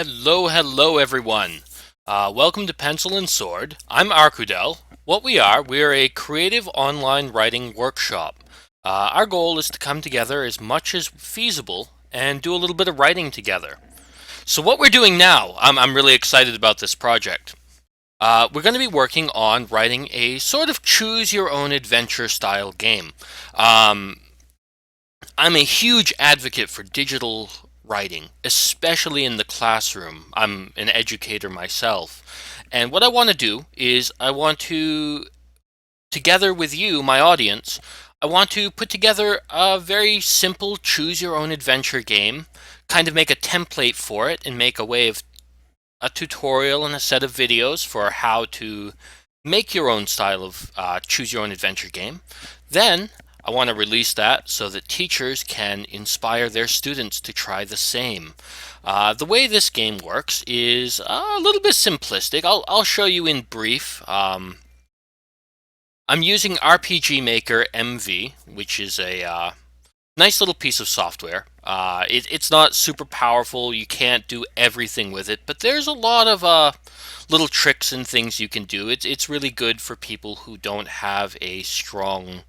Hello everyone. Welcome to Pencil and Sword. I'm Arkudel. What we're a creative online writing workshop. Our goal is to come together as much as feasible and do a little bit of writing together. So what we're doing now, I'm really excited about this project. We're going to be working on writing a sort of choose your own adventure style game. Um, I'm a huge advocate for digital writing, especially in the classroom. I'm an educator myself. And what I want to do is I want to, together with you, my audience, I want to put together a very simple choose your own adventure game, kind of make a template for it and make a way of a tutorial and a set of videos for how to make your own style of choose your own adventure game. Then I want to release that so that teachers can inspire their students to try the same. The way this game works is a little bit simplistic. I'll show you in brief. I'm using RPG Maker MV, which is a nice little piece of software. It's not super powerful. You can't do everything with it, but there's a lot of little tricks and things you can do. It's really good for people who don't have a strong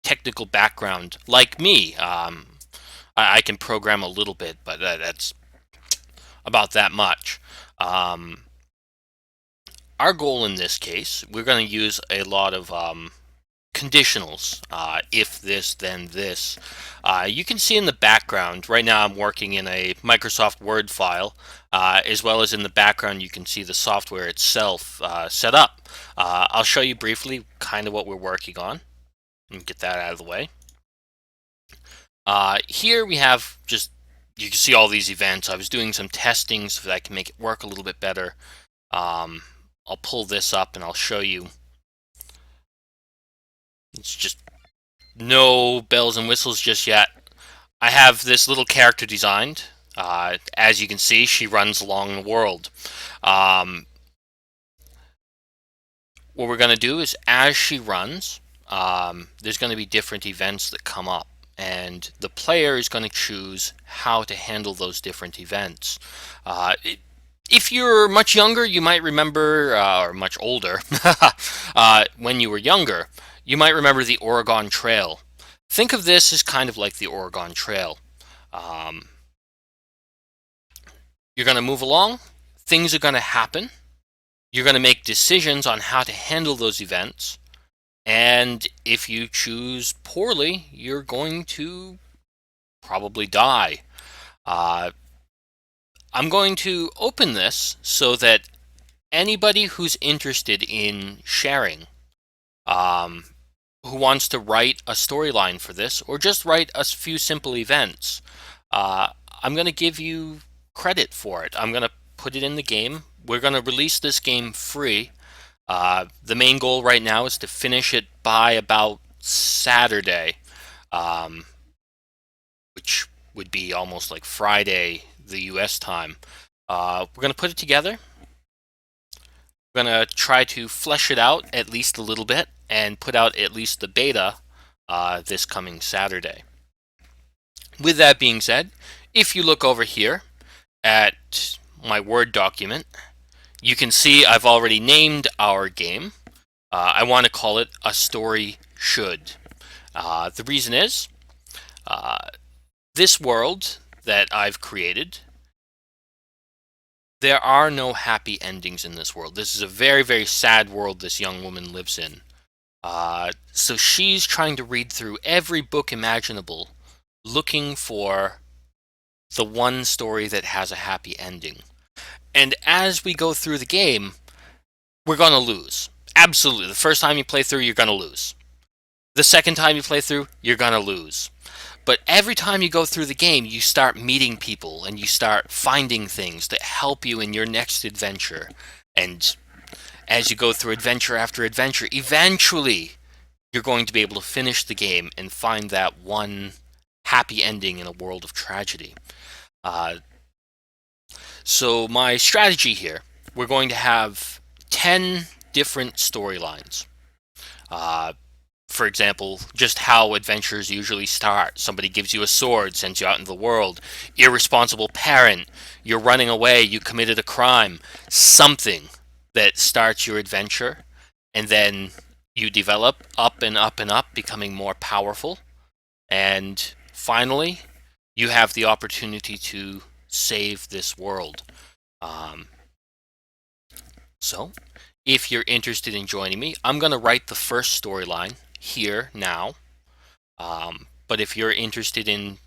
technical background like me. I can program a little bit, but that's about that much. Um, our goal in this case, we're going to use a lot of conditionals. If this, then this. You can see in the background, right now I'm working in a Microsoft Word file, as well as in the background you can see the software itself set up. I'll show you briefly kind of what we're working on and get that out of the way. Here we have just, you can see all these events. I was doing some testing so that I can make it work a little bit better. I'll pull this up and I'll show you. It's just no bells and whistles just yet. I have this little character designed. As you can see, she runs along the world. What we're going to do is, as she runs, there's going to be different events that come up, and the player is going to choose how to handle those different events. If you're much younger, you might remember, or much older, when you were younger, you might remember the Oregon Trail. Think of this as kind of like the Oregon Trail. Um, you're going to move along, things are going to happen, you're going to make decisions on how to handle those events, and if you choose poorly, you're going to probably die. Uh, I'm going to open this so that anybody who's interested in sharing, um, who wants to write a storyline for this, or just write a few simple events, uh, I'm going to give you credit for it. I'm going to put it in the game. We're going to release this game free. The main goal right now is to finish it by about Saturday, um, which would be almost like Friday, the US time. We're going to put it together. We're going to try to flesh it out at least a little bit and put out at least the beta this coming Saturday. With that being said, if you look over here at my Word document, you can see I've already named our game. I want to call it A Story Should. The reason is, this world that I've created, there are no happy endings in this world. This is a very, very sad world this young woman lives in. So she's trying to read through every book imaginable, looking for the one story that has a happy ending. And as we go through the game, we're going to lose. Absolutely. The first time you play through, you're going to lose. The second time you play through, you're going to lose. But every time you go through the game, you start meeting people and you start finding things that help you in your next adventure. And as you go through adventure after adventure, eventually you're going to be able to finish the game and find that one happy ending in a world of tragedy. So my strategy here, we're going to have 10 different storylines. for example, just how adventures usually start. Somebody gives you a sword, sends you out into the world. Irresponsible parent, you're running away, you committed a crime. Something that starts your adventure, and then you develop up and up and up, becoming more powerful. And finally, you have the opportunity to save this world. Um, so, if you're interested in joining me, I'm going to write the first storyline here now. But if you're interested in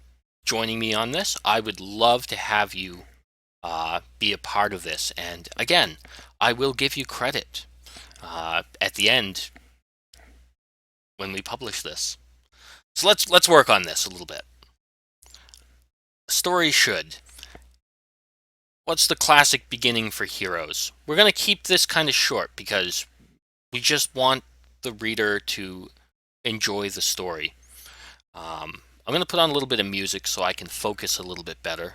joining me on this, I would love to have you be a part of this. And again, I will give you credit at the end when we publish this. So let's work on this a little bit. Story should. What's the classic beginning for heroes? We're going to keep this kind of short because we just want the reader to enjoy the story. I'm going to put on a little bit of music so I can focus a little bit better.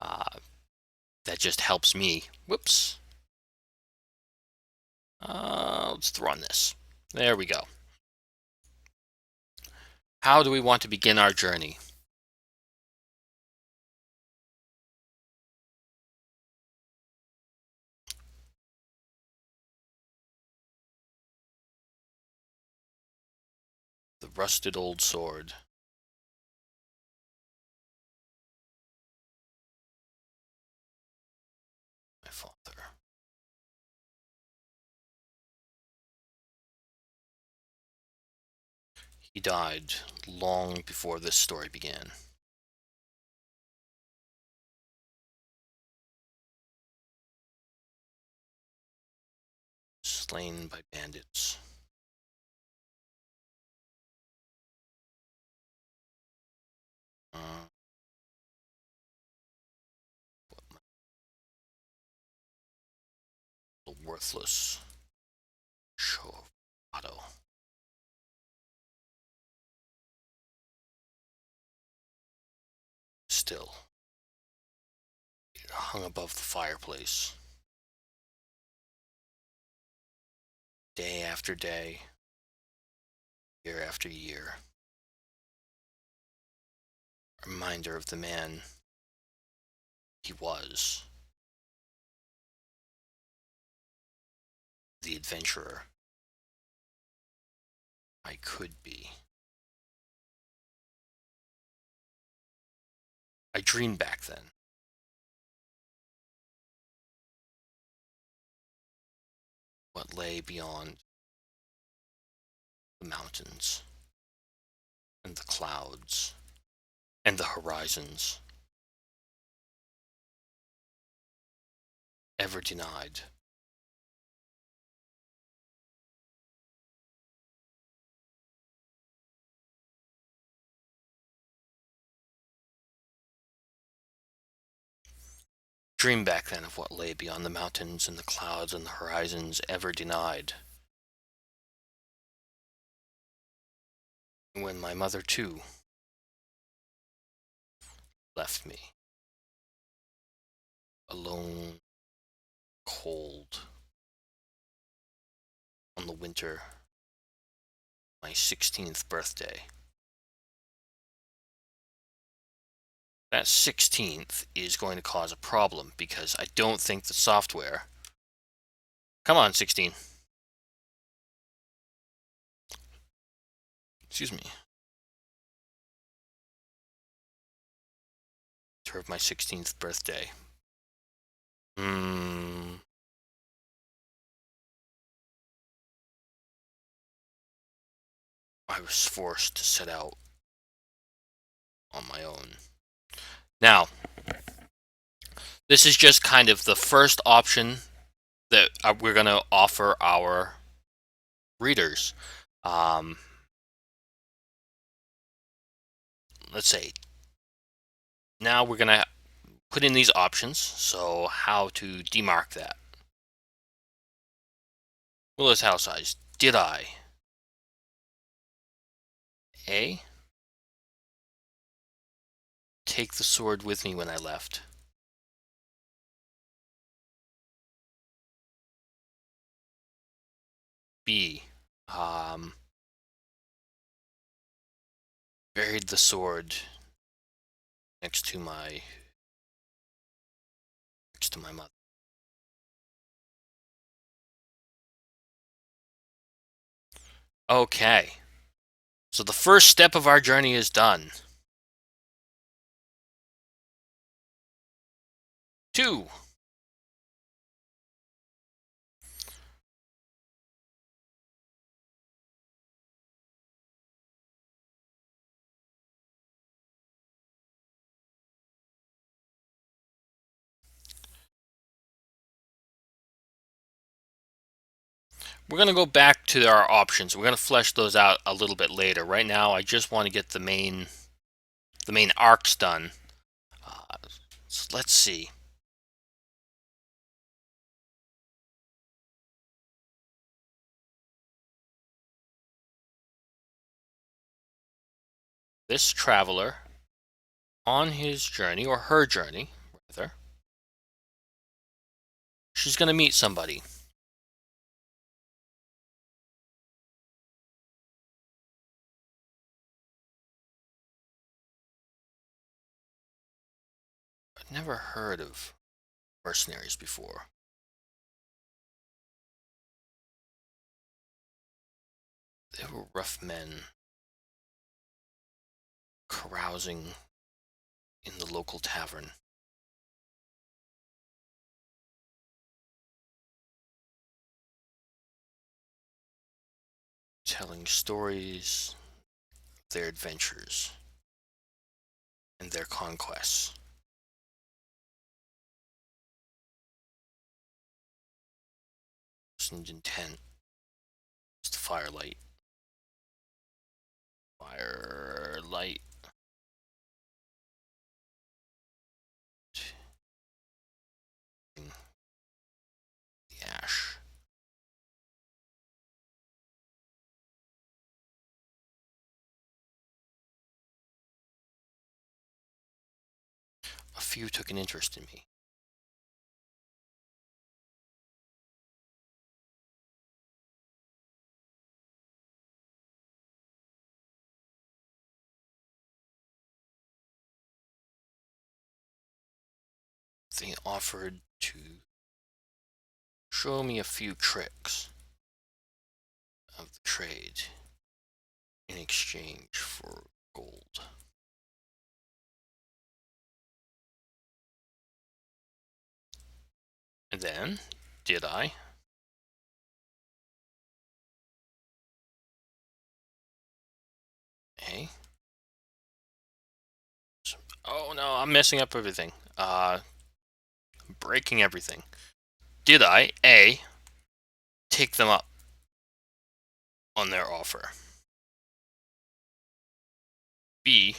That just helps me. Whoops. Let's throw on this. There we go. How do we want to begin our journey? The rusted old sword. My father. He died long before this story began. Slain by bandits. Uh, the worthless show of Otto. Still, it hung above the fireplace. Day after day, year after year. A reminder of the man he was. The adventurer I could be. I dreamed back then. What lay beyond the mountains and the clouds and the horizons. Ever denied. Dream back then of what lay beyond the mountains and the clouds and the horizons, ever denied. When my mother, too, left me. Alone, cold, on the winter, my 16th birthday. That 16th is going to cause a problem because I don't think the software... Come on, 16. Excuse me. Of my 16th birthday. I was forced to set out on my own. Now, this is just kind of the first option that we're going to offer our readers. Let's say, now we're going to put in these options, so how to demark that. Willis house size. Did I? A. Take the sword with me when I left. B. Buried the sword next to my mother. Okay. So the first step of our journey is done. 2. We're going to go back to our options. We're going to flesh those out a little bit later. Right now, I just want to get the main arcs done. So let's see. This traveler, on his journey, or her journey, rather, she's going to meet somebody. I've never heard of mercenaries before. They were rough men carousing in the local tavern. Telling stories of their adventures and their conquests. Person's intent is the firelight. Firelight. The ash. A few took an interest in me. They offered to show me a few tricks of the trade in exchange for gold. And then, did I? Hey? Oh no, I'm messing up everything. Breaking everything. Did I, A, take them up on their offer? B,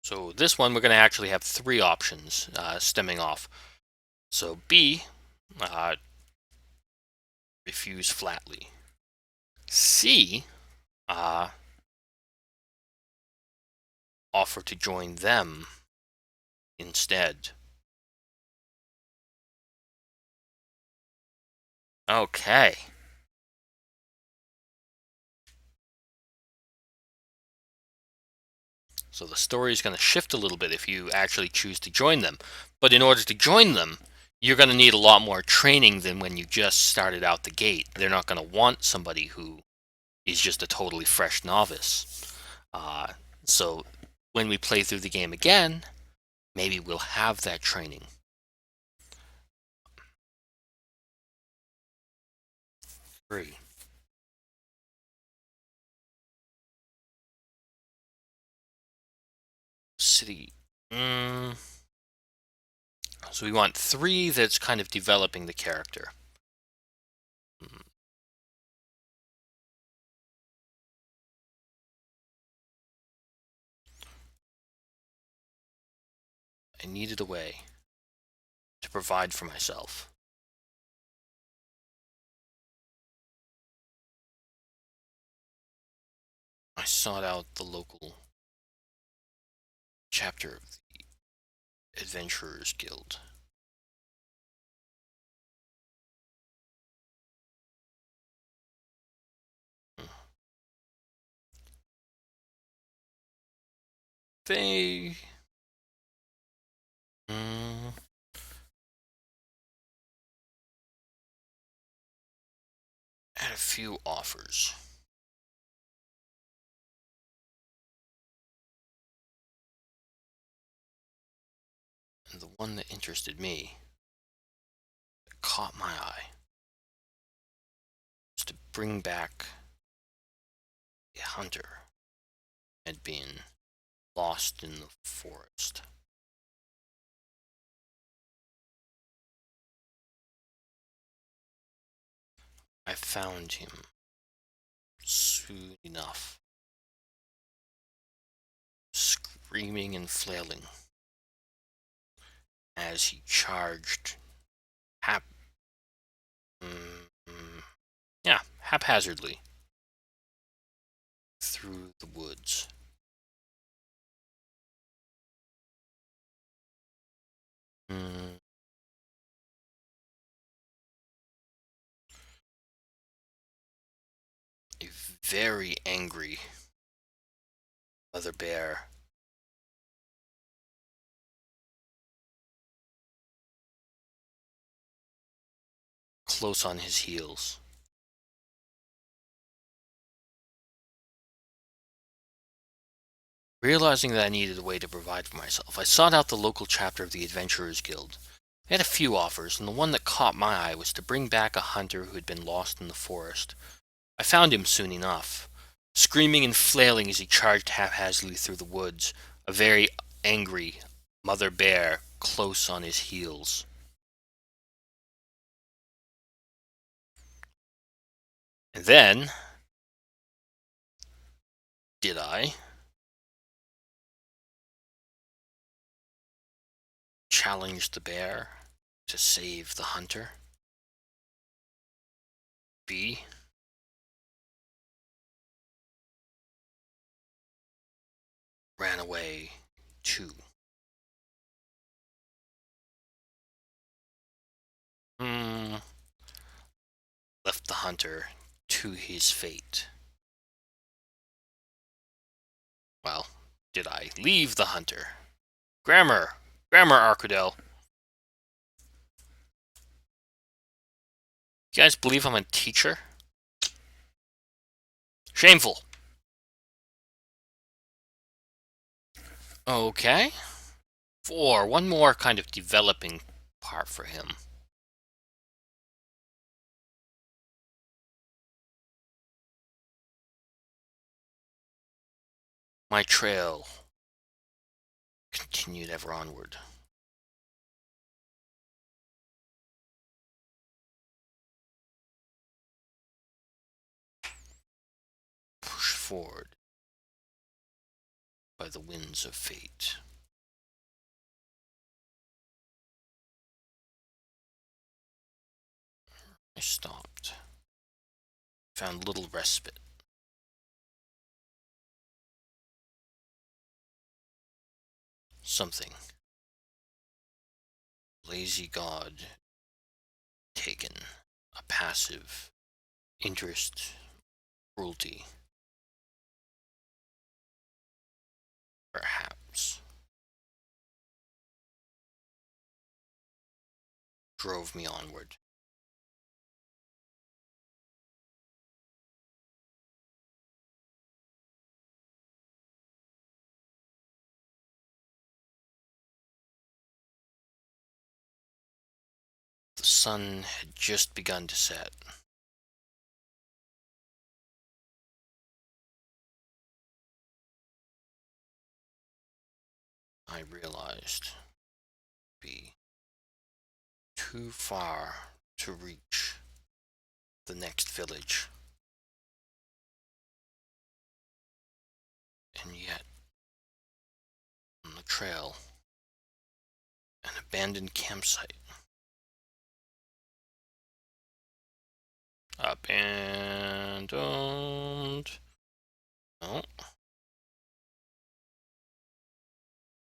so this one we're going to actually have 3 options stemming off. So B, refuse flatly. C, offer to join them instead. Okay. So the story is going to shift a little bit if you actually choose to join them. But in order to join them, you're going to need a lot more training than when you just started out the gate. They're not going to want somebody who is just a totally fresh novice. So when we play through the game again, maybe we'll have that training. 3. City. So we want 3 that's kind of developing the character. I needed a way to provide for myself. I sought out the local chapter of the Adventurers Guild. They... had a few offers. And the one that interested me, that caught my eye, was to bring back a hunter who had been lost in the forest. I found him soon enough, screaming and flailing as he charged haphazardly through the woods. A very angry mother bear close on his heels. Realizing that I needed a way to provide for myself, I sought out the local chapter of the Adventurers Guild. They had a few offers, and the one that caught my eye was to bring back a hunter who had been lost in the forest. I found him soon enough, screaming and flailing as he charged haphazardly through the woods, a very angry mother bear close on his heels. And then, did I challenge the bear to save the hunter? B, ran away too. Left the hunter to his fate. Well, did I leave the hunter? Grammar, Arkadel. You guys believe I'm a teacher? Shameful. Okay. 4, one more kind of developing part for him. My trail continued ever onward. Pushed forward by the winds of fate. I stopped. Found little respite. Something. Lazy god taken. A passive interest. Cruelty. Perhaps. Drove me onward. The sun had just begun to set. I realized be too far to reach the next village. And yet, on the trail, an abandoned campsite. Abandoned. Oh.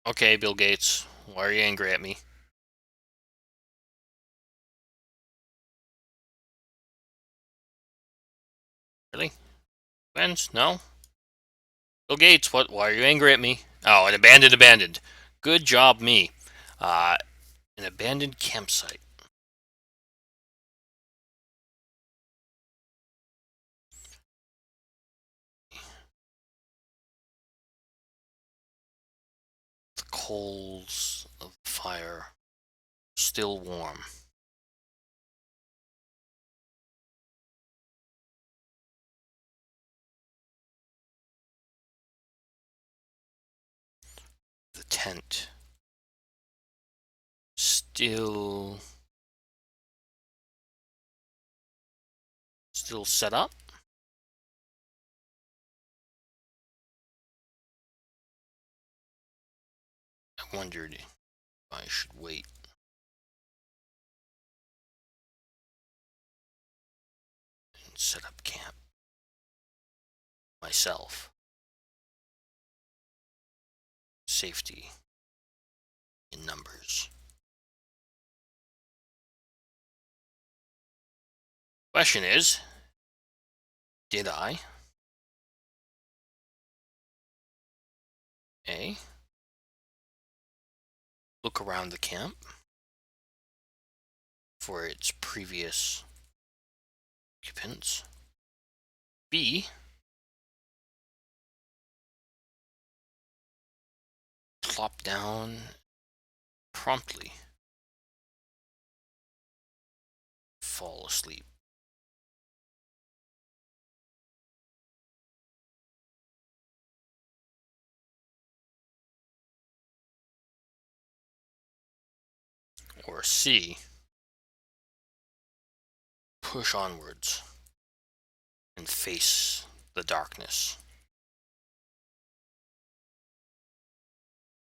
Okay, Bill Gates, why are you angry at me? Really? Friends? No? Bill Gates, why are you angry at me? Oh, an abandoned. Good job, me. An abandoned campsite. The coals of the fire still warm. The tent still set up. I wondered if I should wait and set up camp myself. Safety in numbers. Question is, did I? A. Look around the camp for its previous occupants. B. Plop down promptly. Fall asleep. Or C. Push onwards and face the darkness.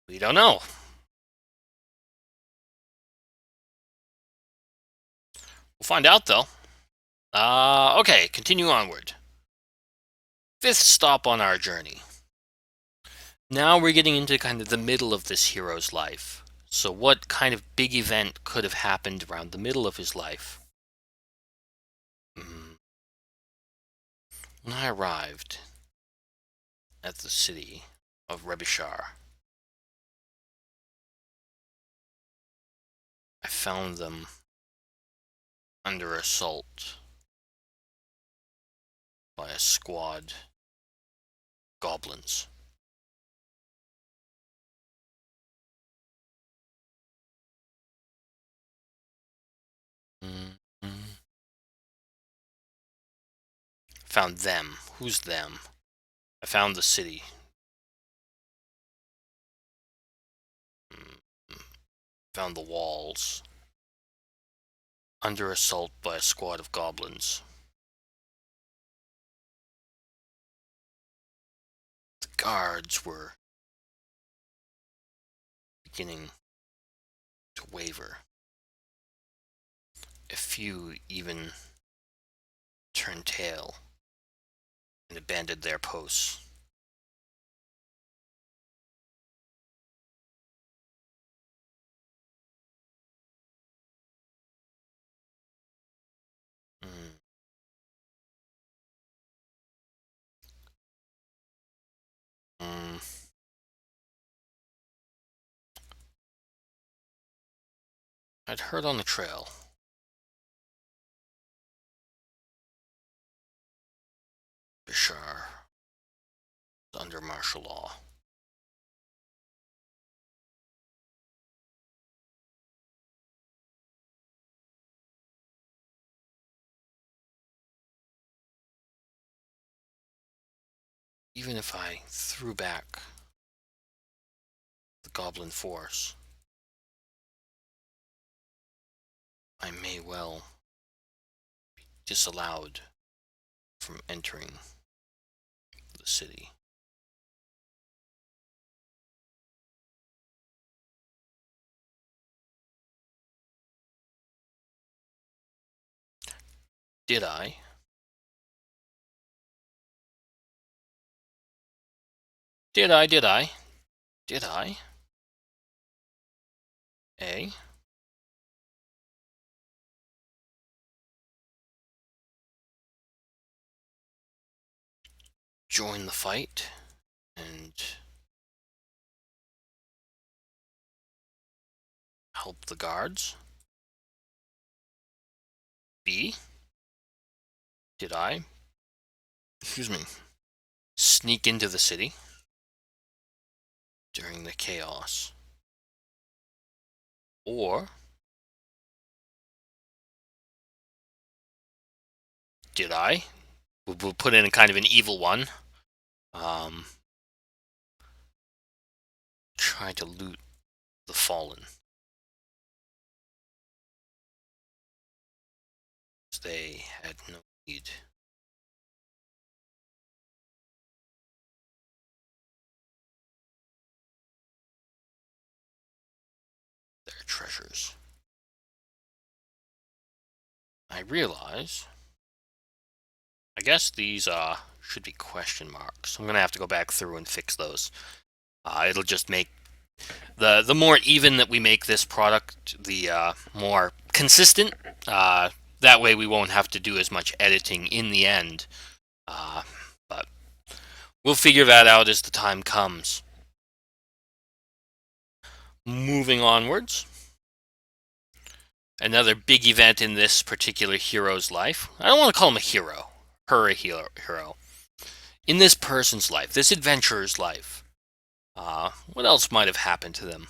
We don't know. We'll find out though. Okay, continue onward. Fifth stop on our journey. Now we're getting into kind of the middle of this hero's life. So, what kind of big event could have happened around the middle of his life? When I arrived at the city of Rebishar, I found them under assault by a squad goblins. Found them. Who's them? I found the city. Found the walls. Under assault by a squad of goblins. The guards were beginning to waver. A few even turned tail and abandoned their posts. Mm. Mm. I'd heard on the trail. Bashar was under martial law. Even if I threw back the goblin force, I may well be disallowed from entering the city. Did I? Did I? Did I? Did I? A. Join the fight and help the guards? B, did I, excuse me, sneak into the city during the chaos? Or did I? We'll put in kind of an evil one. Try to loot the fallen. They had no need. Their treasures. I realize. I guess these should be question marks. I'm gonna have to go back through and fix those. It'll just make the more even that we make this product, the more consistent. That way we won't have to do as much editing in the end. But we'll figure that out as the time comes. Moving onwards. Another big event in this particular hero's life. I don't want to call him a hero. Her a hero. In this person's life, this adventurer's life. What else might have happened to them?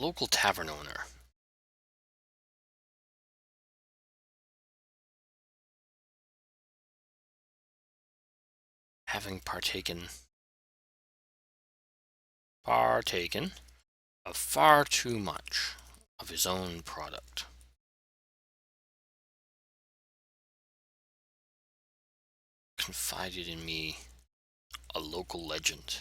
Local tavern owner. Having partaken of far too much of his own product. Confided in me a local legend.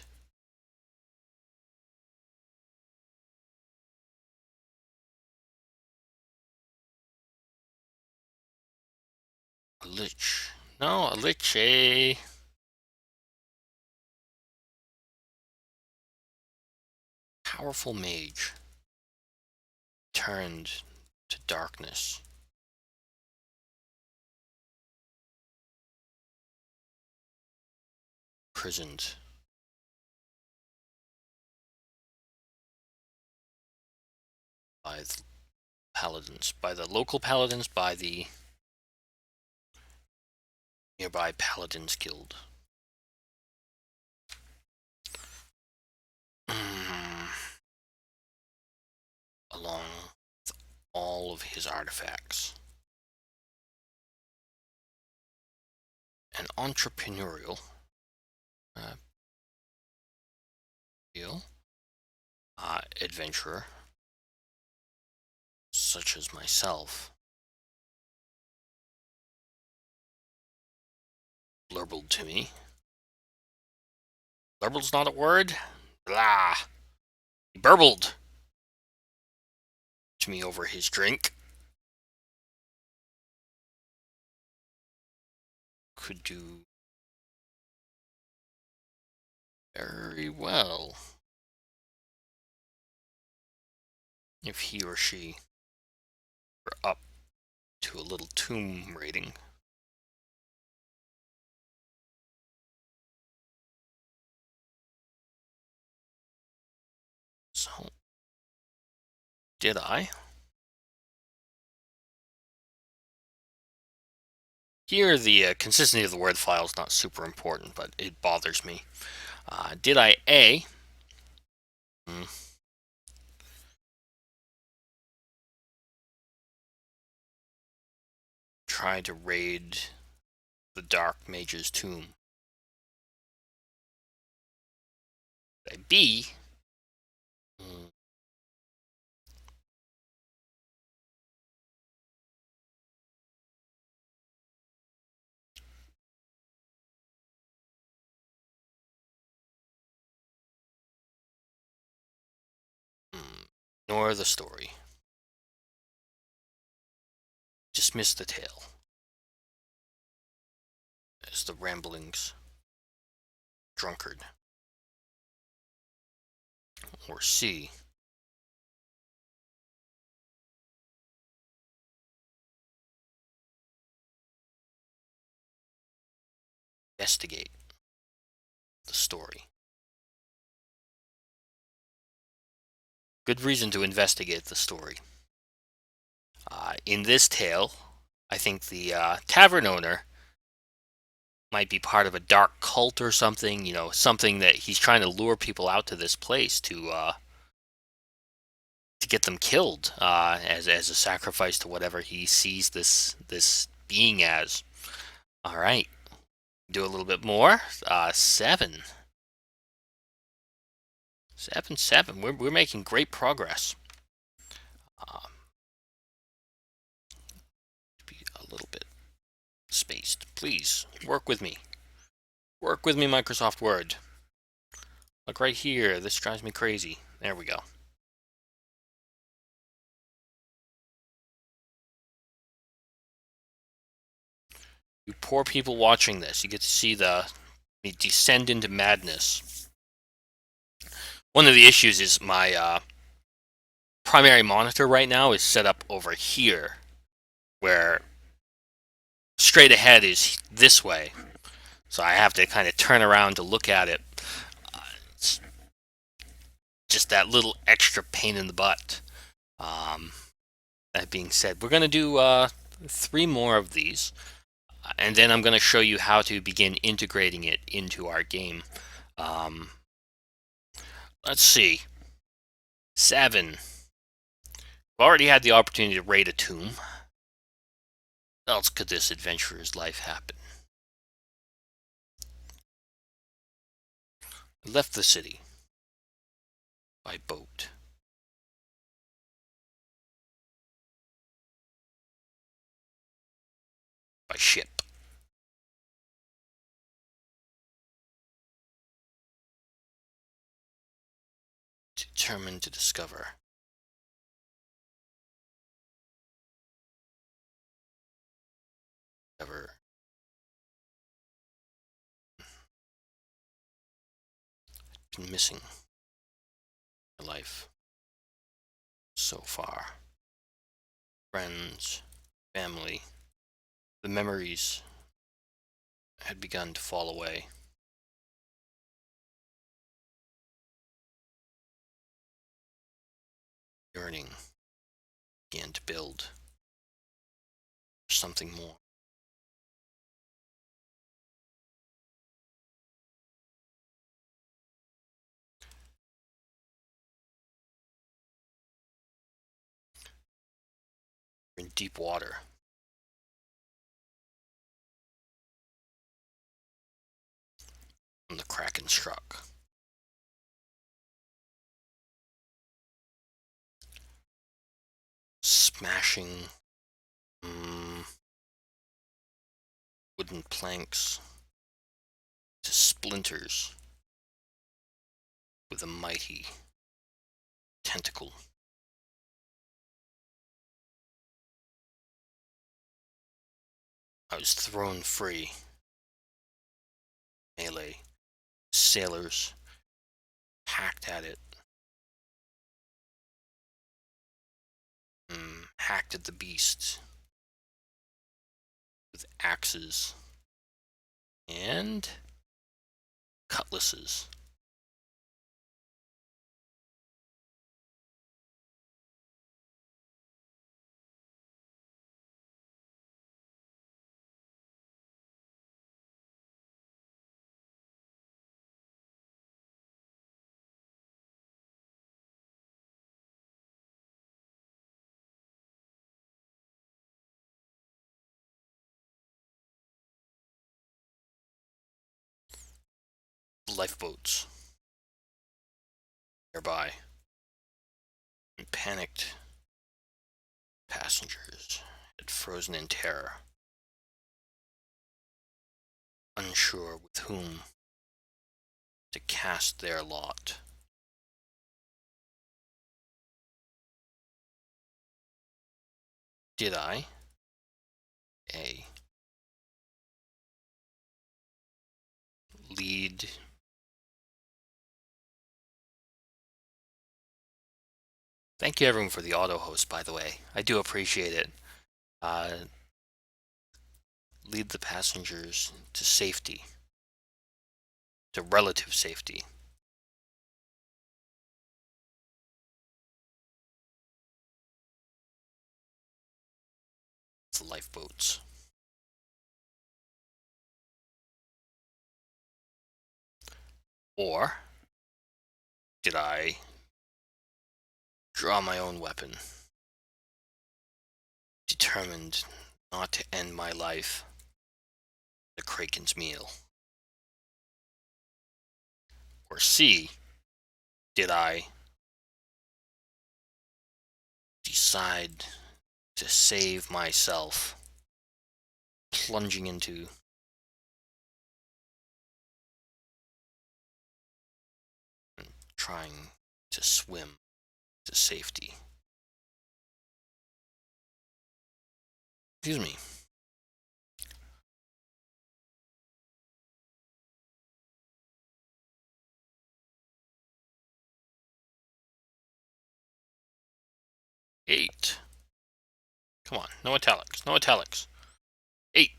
A lich. No, a lich, a powerful mage. Turned to darkness. Imprisoned. By the paladins. By the local paladins, by the nearby Paladins Guild. Along with all of his artifacts. An entrepreneurial adventurer, such as myself, blurbled to me. Blurbled's not a word? Blah! He burbled to me over his drink. Could do very well if he or she were up to a little tomb raiding. So, did I? Here, the consistency of the word file is not super important, but it bothers me. Did I A? Try to raid the Dark Mage's tomb? Did I B? Ignore the story. Dismiss the tale as the ramblings drunkard. Or C. investigate the story. Good reason to investigate the story. In this tale, I think the tavern owner might be part of a dark cult or something. Something that he's trying to lure people out to this place to get them killed as a sacrifice to whatever he sees this being as. All right, do a little bit more. 7, 7, 7. We're making great progress. Be a little bit spaced, please. Work with me. Work with me, Microsoft Word. Look right here. This drives me crazy. There we go. You poor people watching this, you get to see me descend into madness. One of the issues is my primary monitor right now is set up over here, where straight ahead is this way. So I have to kind of turn around to look at it. It's just that little extra pain in the butt. That being said, we're going to do 3 more of these. And then I'm going to show you how to begin integrating it into our game. Let's see. 7. We've already had the opportunity to raid a tomb. What else could this adventurer's life happen? I left the city by boat. By ship. Determined to discover. Been missing my life so far. Friends, family, the memories had begun to fall away. Yearning began to build for something more. We're in deep water. When the Kraken struck. Smashing wooden planks to splinters with a mighty tentacle. I was thrown free. Melee sailors hacked at it. Hacked at the beasts with axes and cutlasses. Lifeboats nearby, and panicked passengers had frozen in terror, unsure with whom to cast their lot. Did I? Lead Thank you everyone for the auto host, by the way. I do appreciate it. Lead the passengers to safety the relative safety. The lifeboats. Or did I draw my own weapon, determined not to end my life the Kraken's meal? Or C, did I decide to save myself, plunging into and trying to swim to safety? Excuse me. Eight. Come on, no italics, no italics. 8.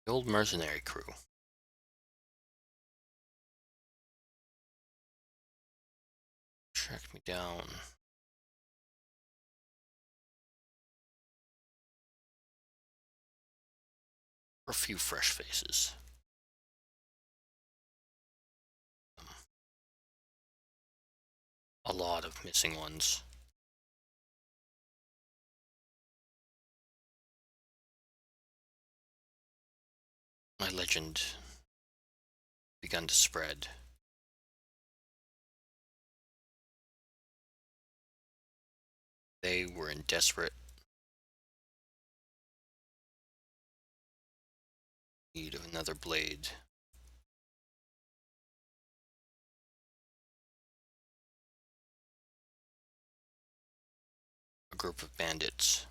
The old mercenary crew. Tracked me down. For a few fresh faces. A lot of missing ones. My legend begun to spread. They were in desperate need of another blade. A group of bandits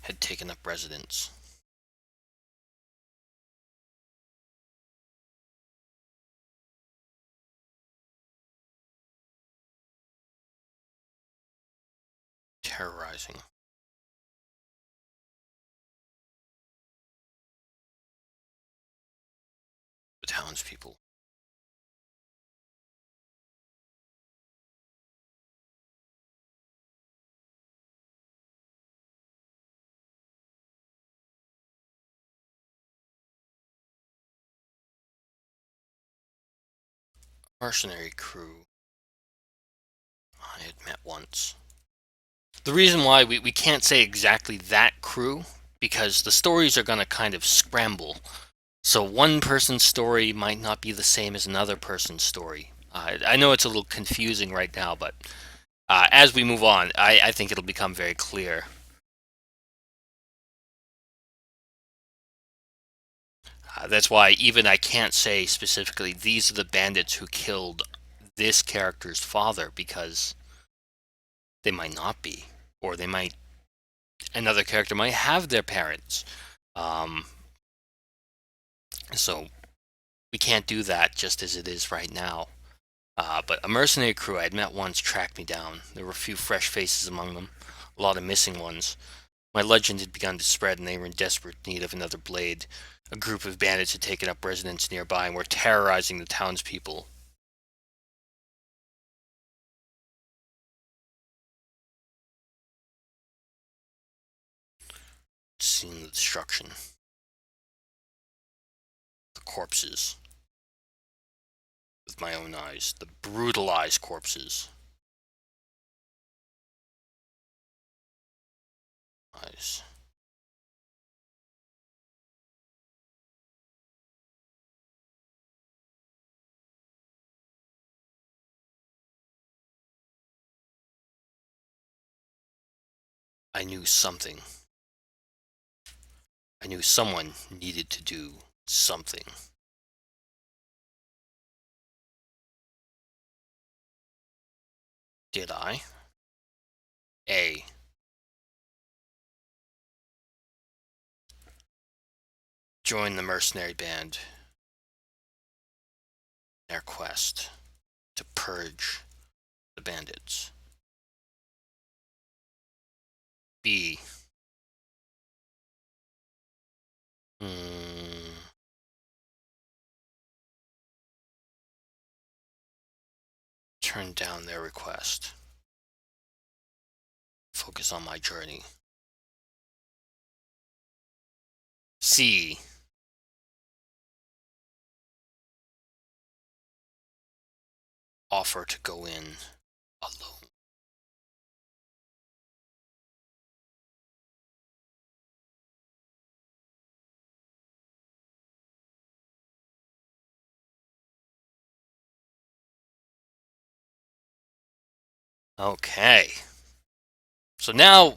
had taken up residence. Terrorizing the townspeople. Mercenary crew I had met once. The reason why we can't say exactly that crew, because the stories are going to kind of scramble. So one person's story might not be the same as another person's story. I know it's a little confusing right now, but as we move on, I think it'll become very clear. That's why even I can't say specifically these are the bandits who killed this character's father, because they might not be, or they might, another character might have their parents. Um, so we can't do that just as it is right now. But a mercenary crew I had met once tracked me down. There were a few fresh faces among them, a lot of missing ones. My legend had begun to spread, and they were in desperate need of another blade. A group of bandits had taken up residence nearby and were terrorizing the townspeople. Seeing the destruction, the corpses, with my own eyes, the brutalized corpses. Eyes. I knew something. I knew someone needed to do something. Did I? A. Join the mercenary band their quest to purge the bandits. B. Turn down their request. Focus on my journey. C. Offer to go in alone. Okay. So now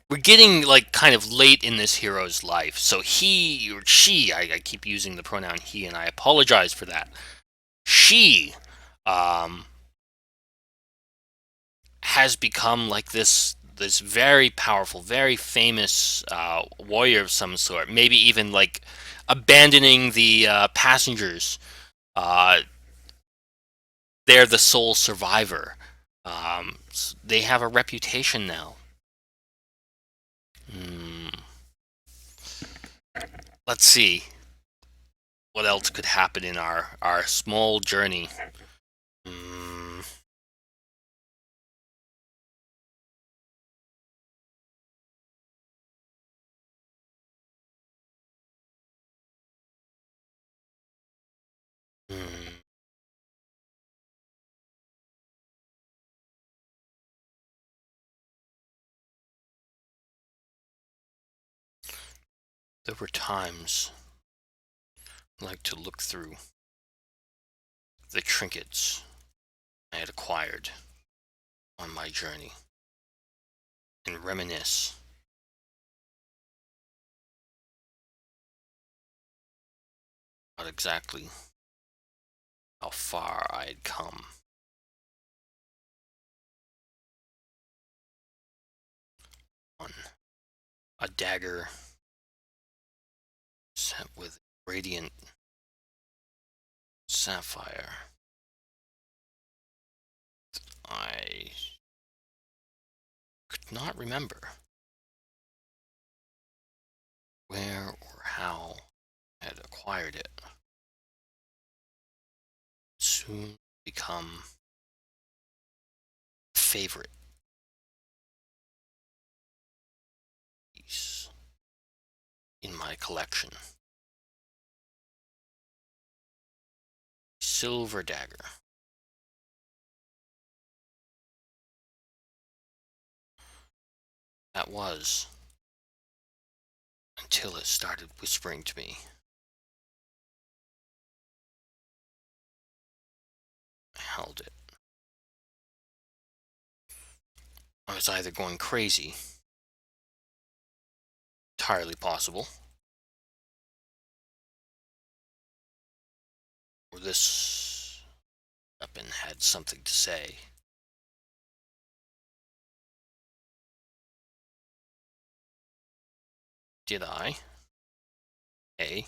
we're getting like kind of late in this hero's life. So he or she, I keep using the pronoun he, and I apologize for that. She has become like this very powerful, very famous warrior of some sort. Maybe even like abandoning the passengers. Uh, they're the sole survivor. They have a reputation now. Hmm. Let's see what else could happen in our small journey. Hmm. Hmm. There were times I like to look through the trinkets I had acquired on my journey and reminisce about exactly how far I had come. On a dagger set with radiant sapphire. I could not remember where or how I had acquired it. Soon become a favorite piece in my collection. Silver dagger. That was until it started whispering to me. I held it. I was either going crazy, entirely possible, or this weapon had something to say. Did I? A.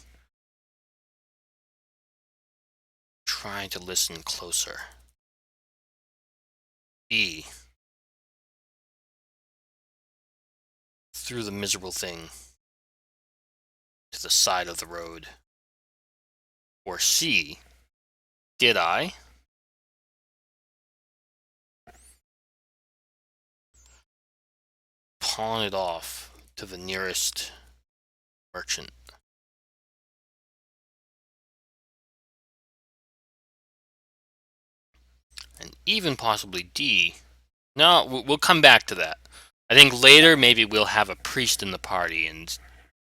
Try to listen closer. B. Threw the miserable thing to the side of the road. Or C. Did I? Pawn it off to the nearest merchant. And even possibly D. No, we'll come back to that. I think later maybe we'll have a priest in the party, and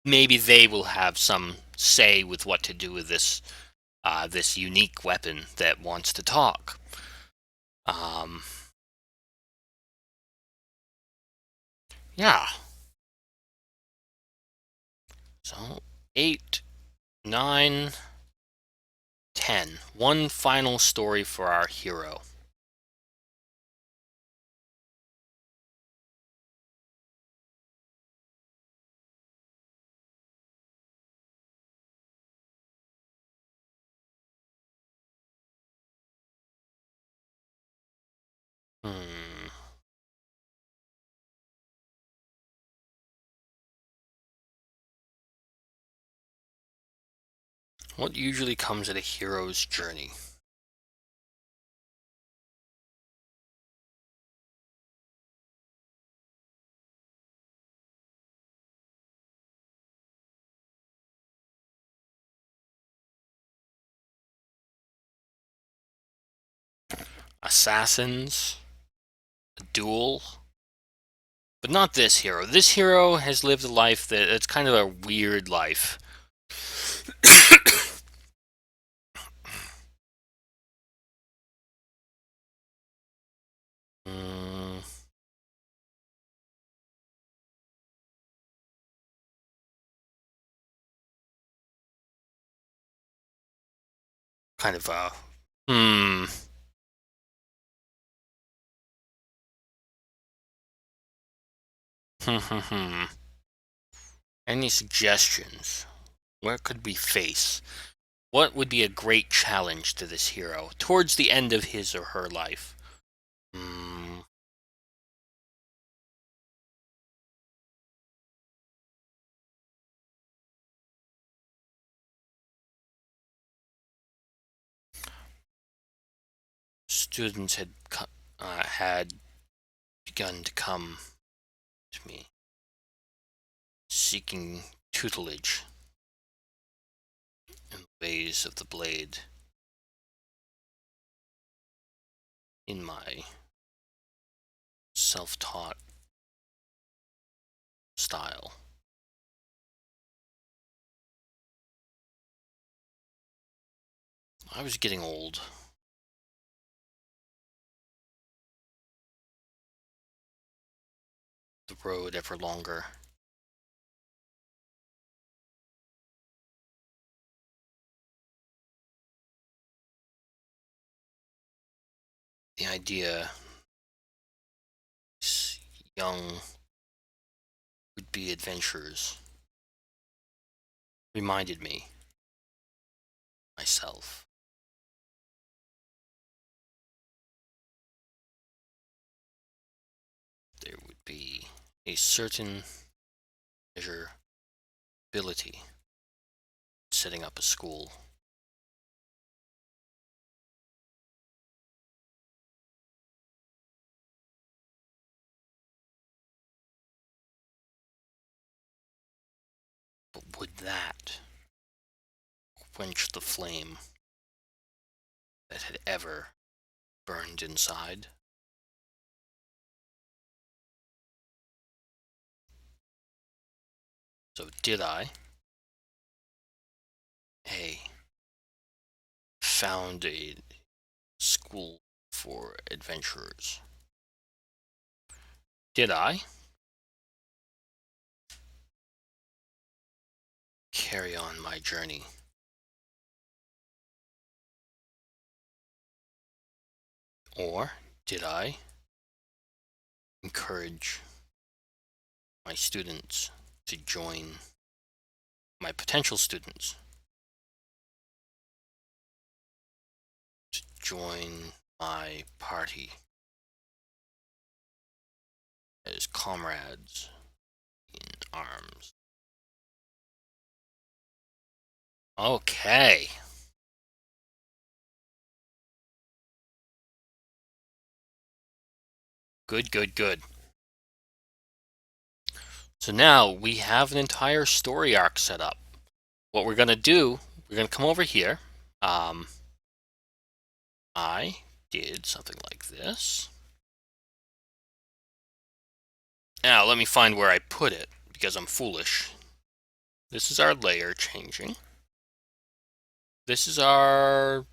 maybe they will have some say with what to do with this unique weapon that wants to talk. Um, yeah. So 8, 9, 10. One final story for our hero. What usually comes at a hero's journey? Assassins, a duel, but not this hero. This hero has lived a life that's kind of a weird life. Mm, kind of a hmm. Any suggestions? What could we face? What would be a great challenge to this hero towards the end of his or her life? Hmm. Students had begun to come to me, seeking tutelage in the ways of the blade in my self-taught style. I was getting old. The road ever longer. The idea these young would-be adventurers reminded me myself. There would be a certain measure ability setting up a school. But would that quench the flame that had ever burned inside? So did I? Hey, found a school for adventurers. Did I carry on my journey? Or did I encourage my students to join my potential students to join my party as comrades in arms? Okay. Good, good, good. So now we have an entire story arc set up. What we're going to do, we're going to come over here. I did something like this. Now, let me find where I put it, because I'm foolish. This is our layer changing. This is also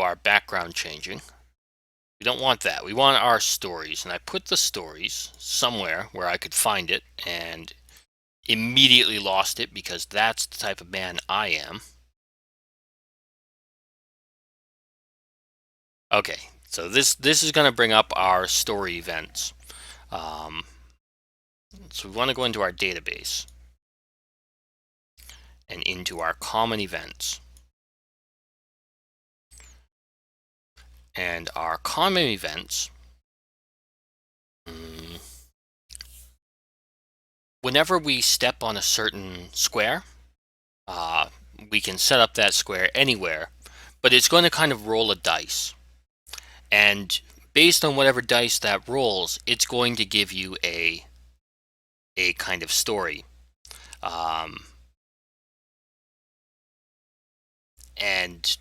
our background changing. We don't want that. We want our stories. And I put the stories somewhere where I could find it and immediately lost it because that's the type of man I am. Okay, so this is going to bring up our story events. So we want to go into our database and into our common events. And our common events, whenever we step on a certain square, we can set up that square anywhere, but it's going to kind of roll a dice. And based on whatever dice that rolls, it's going to give you a kind of story. And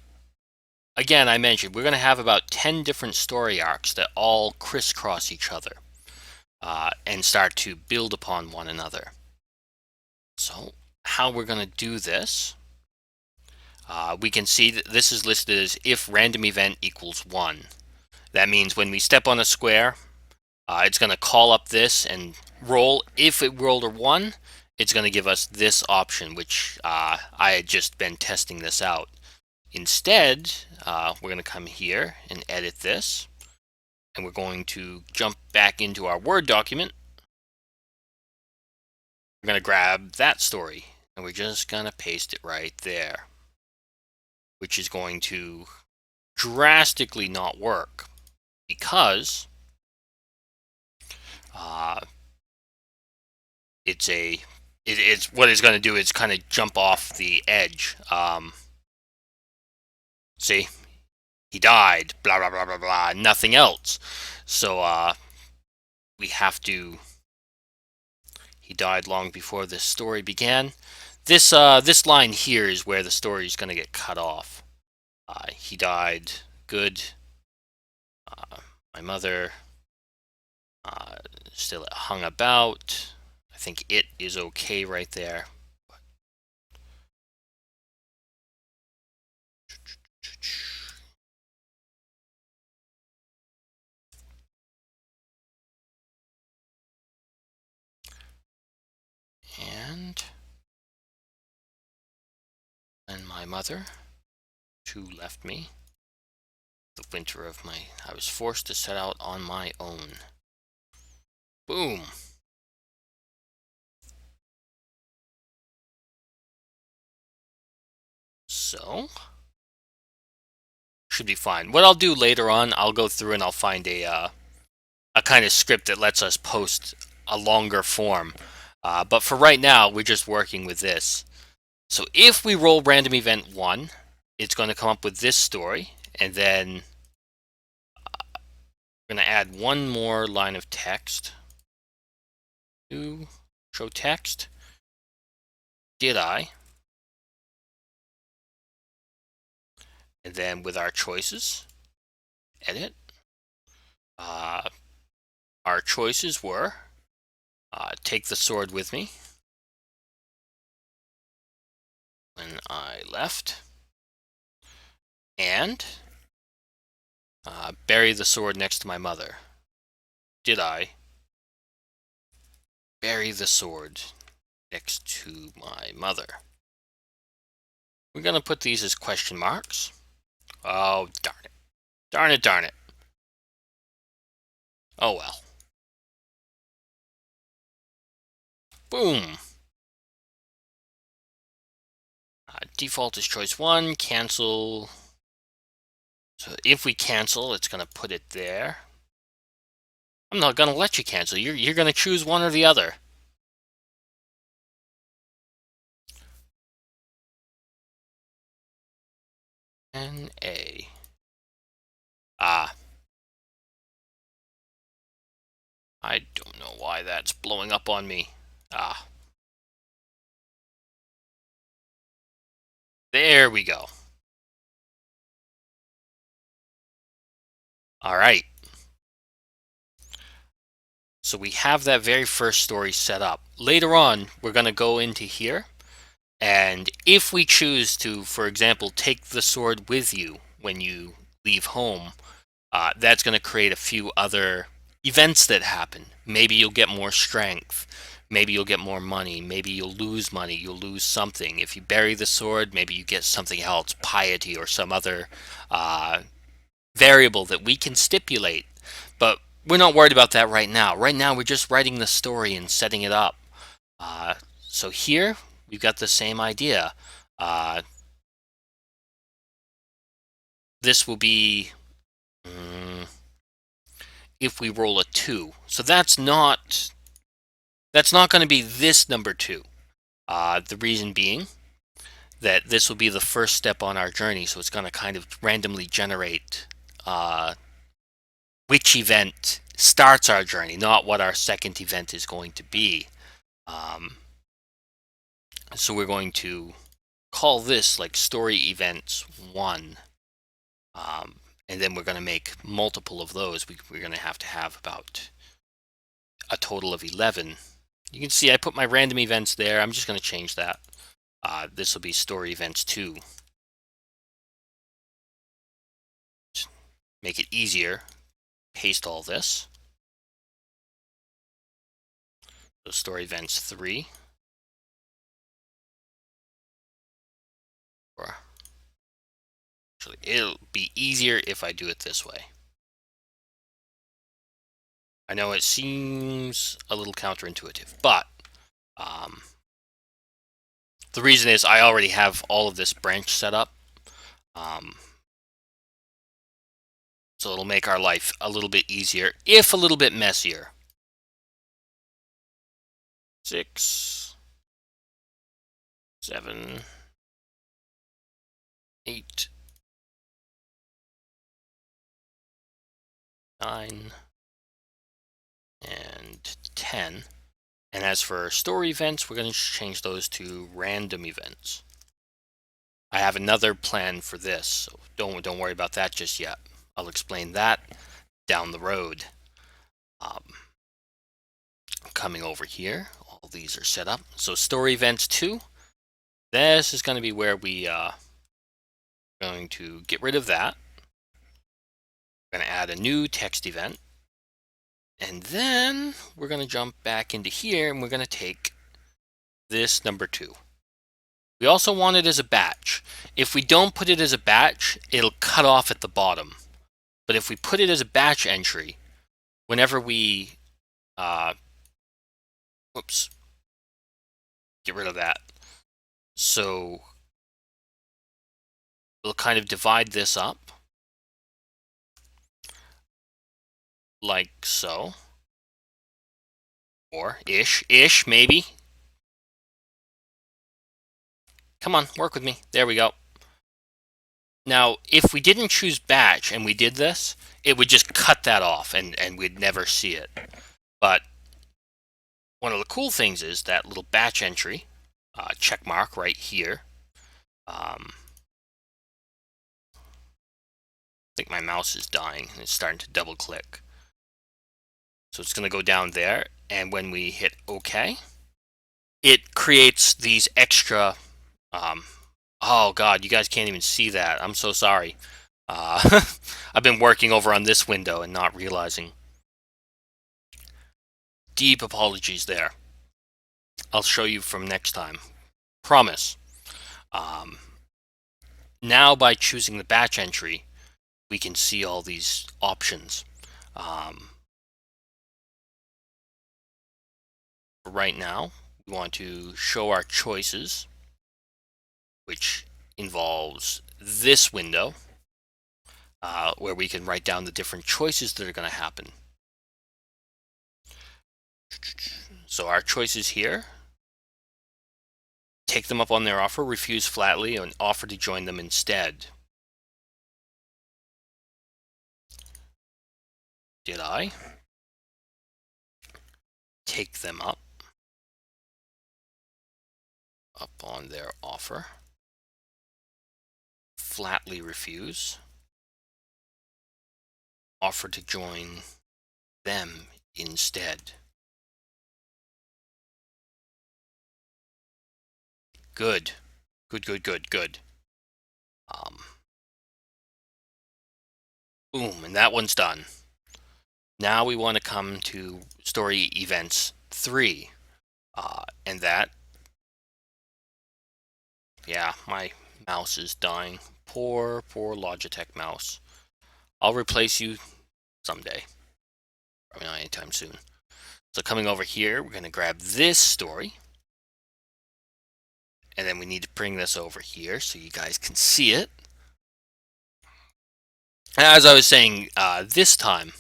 again, I mentioned we're going to have about 10 different story arcs that all crisscross each other and start to build upon one another. So how we're going to do this, we can see that this is listed as if random event equals 1. That means when we step on a square, it's going to call up this and roll. If it rolled a 1, it's going to give us this option, which I had just been testing this out. Instead, we're going to come here and edit this, and we're going to jump back into our Word document. We're going to grab that story, and we're just going to paste it right there, which is going to drastically not work because it's what it's going to do is kind of jump off the edge. See, he died, blah blah blah blah blah, nothing else. So we have to. He died long before this story began. This line here is where the story is going to get cut off. He died. Good. My mother still hung about. I think it is okay right there. And my mother, who left me the winter of I was forced to set out on my own. Boom. So should be fine. What I'll do later on, I'll go through and I'll find a kind of script that lets us post a longer form. But for right now, we're just working with this. So if we roll random event 1, it's going to come up with this story, and then we're going to add one more line of text to show text. Did I? And then with our choices, edit. Our choices were take the sword with me when I left, and bury the sword next to my mother. Did I bury the sword next to my mother? We're going to put these as question marks. Oh, darn it. Darn it, darn it. Oh well. Boom. Default is choice 1, cancel. So if we cancel, it's going to put it there. I'm not going to let you cancel. You're going to choose one or the other. N-A. I don't know why that's blowing up on me. There we go. All right. So we have that very first story set up. Later on, we're going to go into here, and if we choose to, for example, take the sword with you when you leave home, that's going to create a few other events that happen. Maybe you'll get more strength. Maybe you'll get more money. Maybe you'll lose money. You'll lose something. If you bury the sword, maybe you get something else, piety or some other variable that we can stipulate. But we're not worried about that right now. Right now, we're just writing the story and setting it up. So here, we've got the same idea. This will be if we roll a 2. So that's not going to be this number 2. The reason being that this will be the first step on our journey. So it's going to kind of randomly generate which event starts our journey, not what our second event is going to be. So we're going to call this like story events 1. And then we're going to make multiple of those. We're going to have about a total of 11. You can see I put my random events there. I'm just going to change that. This will be story events 2. Just make it easier. Paste all this. So story events 3. Or actually, it'll be easier if I do it this way. I know it seems a little counterintuitive, but the reason is I already have all of this branch set up. So it'll make our life a little bit easier, if a little bit messier. 6, 7, 8, 9, and 10. And as for story events, we're going to change those to random events. I have another plan for this, so don't worry about that just yet. I'll explain that down the road. Coming over here, all these are set up. So story events 2, this is going to be where we going to get rid of that. We're going to add a new text event. And then we're going to jump back into here and we're going to take this number 2. We also want it as a batch. If we don't put it as a batch, it'll cut off at the bottom. But if we put it as a batch entry, whenever we, whoops, get rid of that. So we'll kind of divide this up like so, or ish, maybe. Come on, work with me. There we go. Now, if we didn't choose batch and we did this, it would just cut that off and we'd never see it. But one of the cool things is that little batch entry, check mark right here. I think my mouse is dying and it's starting to double click. So it's going to go down there, and when we hit OK, it creates these extra... oh god, you guys can't even see that. I'm so sorry. I've been working over on this window and not realizing. Deep apologies there. I'll show you from next time. Promise. Now by choosing the batch entry, we can see all these options. Right now, we want to show our choices, which involves this window, where we can write down the different choices that are going to happen. So our choices here: take them up on their offer, refuse flatly, and offer to join them instead. Did I take them up on their offer, flatly refuse, offer to join them instead? Good. Good. Boom, and that one's done. Now we want to come to story events 3. And that... yeah, my mouse is dying. Poor Logitech mouse. I'll replace you someday. Probably not anytime soon. So coming over here, we're going to grab this story. And then we need to bring this over here so you guys can see it. As I was saying, this time,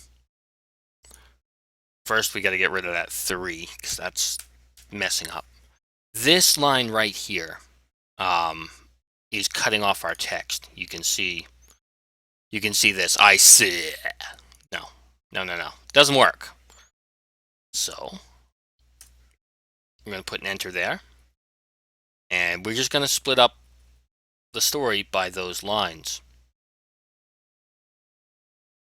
first we got to get rid of that 3, because that's messing up. This line right here, is cutting off our text. You can see this. I see. No. Doesn't work. So we're going to put an enter there. And we're just going to split up the story by those lines.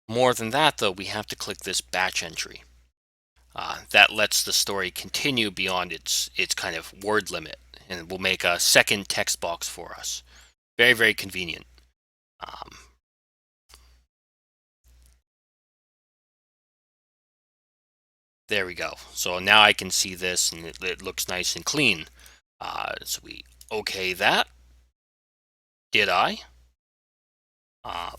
More than that, though, we have to click this batch entry. That lets the story continue beyond its kind of word limit, and it will make a second text box for us. Very, very convenient. There we go. So now I can see this, and it looks nice and clean. So we OK that. Did I? And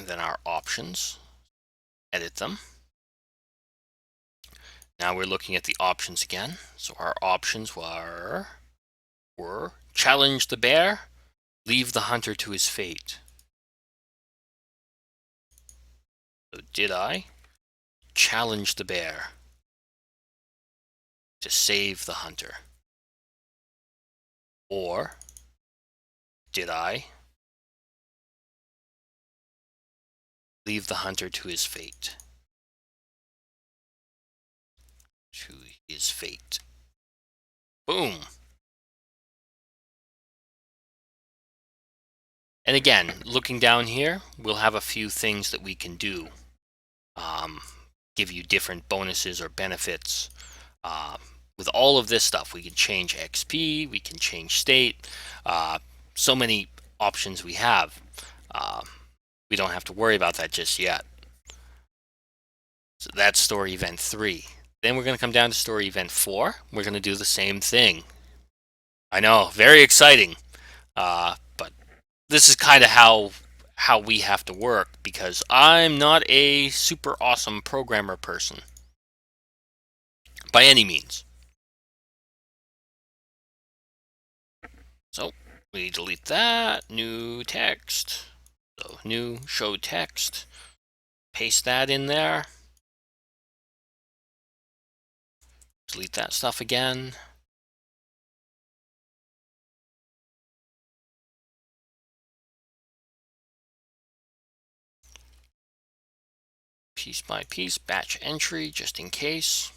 then our options. Edit them. Now we're looking at the options again. So our options were challenge the bear, leave the hunter to his fate. So did I challenge the bear to save the hunter? Or did I leave the hunter to his fate? To his fate. Boom. And again, looking down here, we'll have a few things that we can do. Give you different bonuses or benefits. With all of this stuff, we can change XP, we can change state. So many options we have. We don't have to worry about that just yet. So that's story event 3. Then we're going to come down to story event 4. We're going to do the same thing. I know, very exciting. But this is kind of how we have to work, because I'm not a super awesome programmer person by any means. So we delete that. New text. So new show text. Paste that in there. Delete that stuff again. Piece by piece, batch entry, just in case.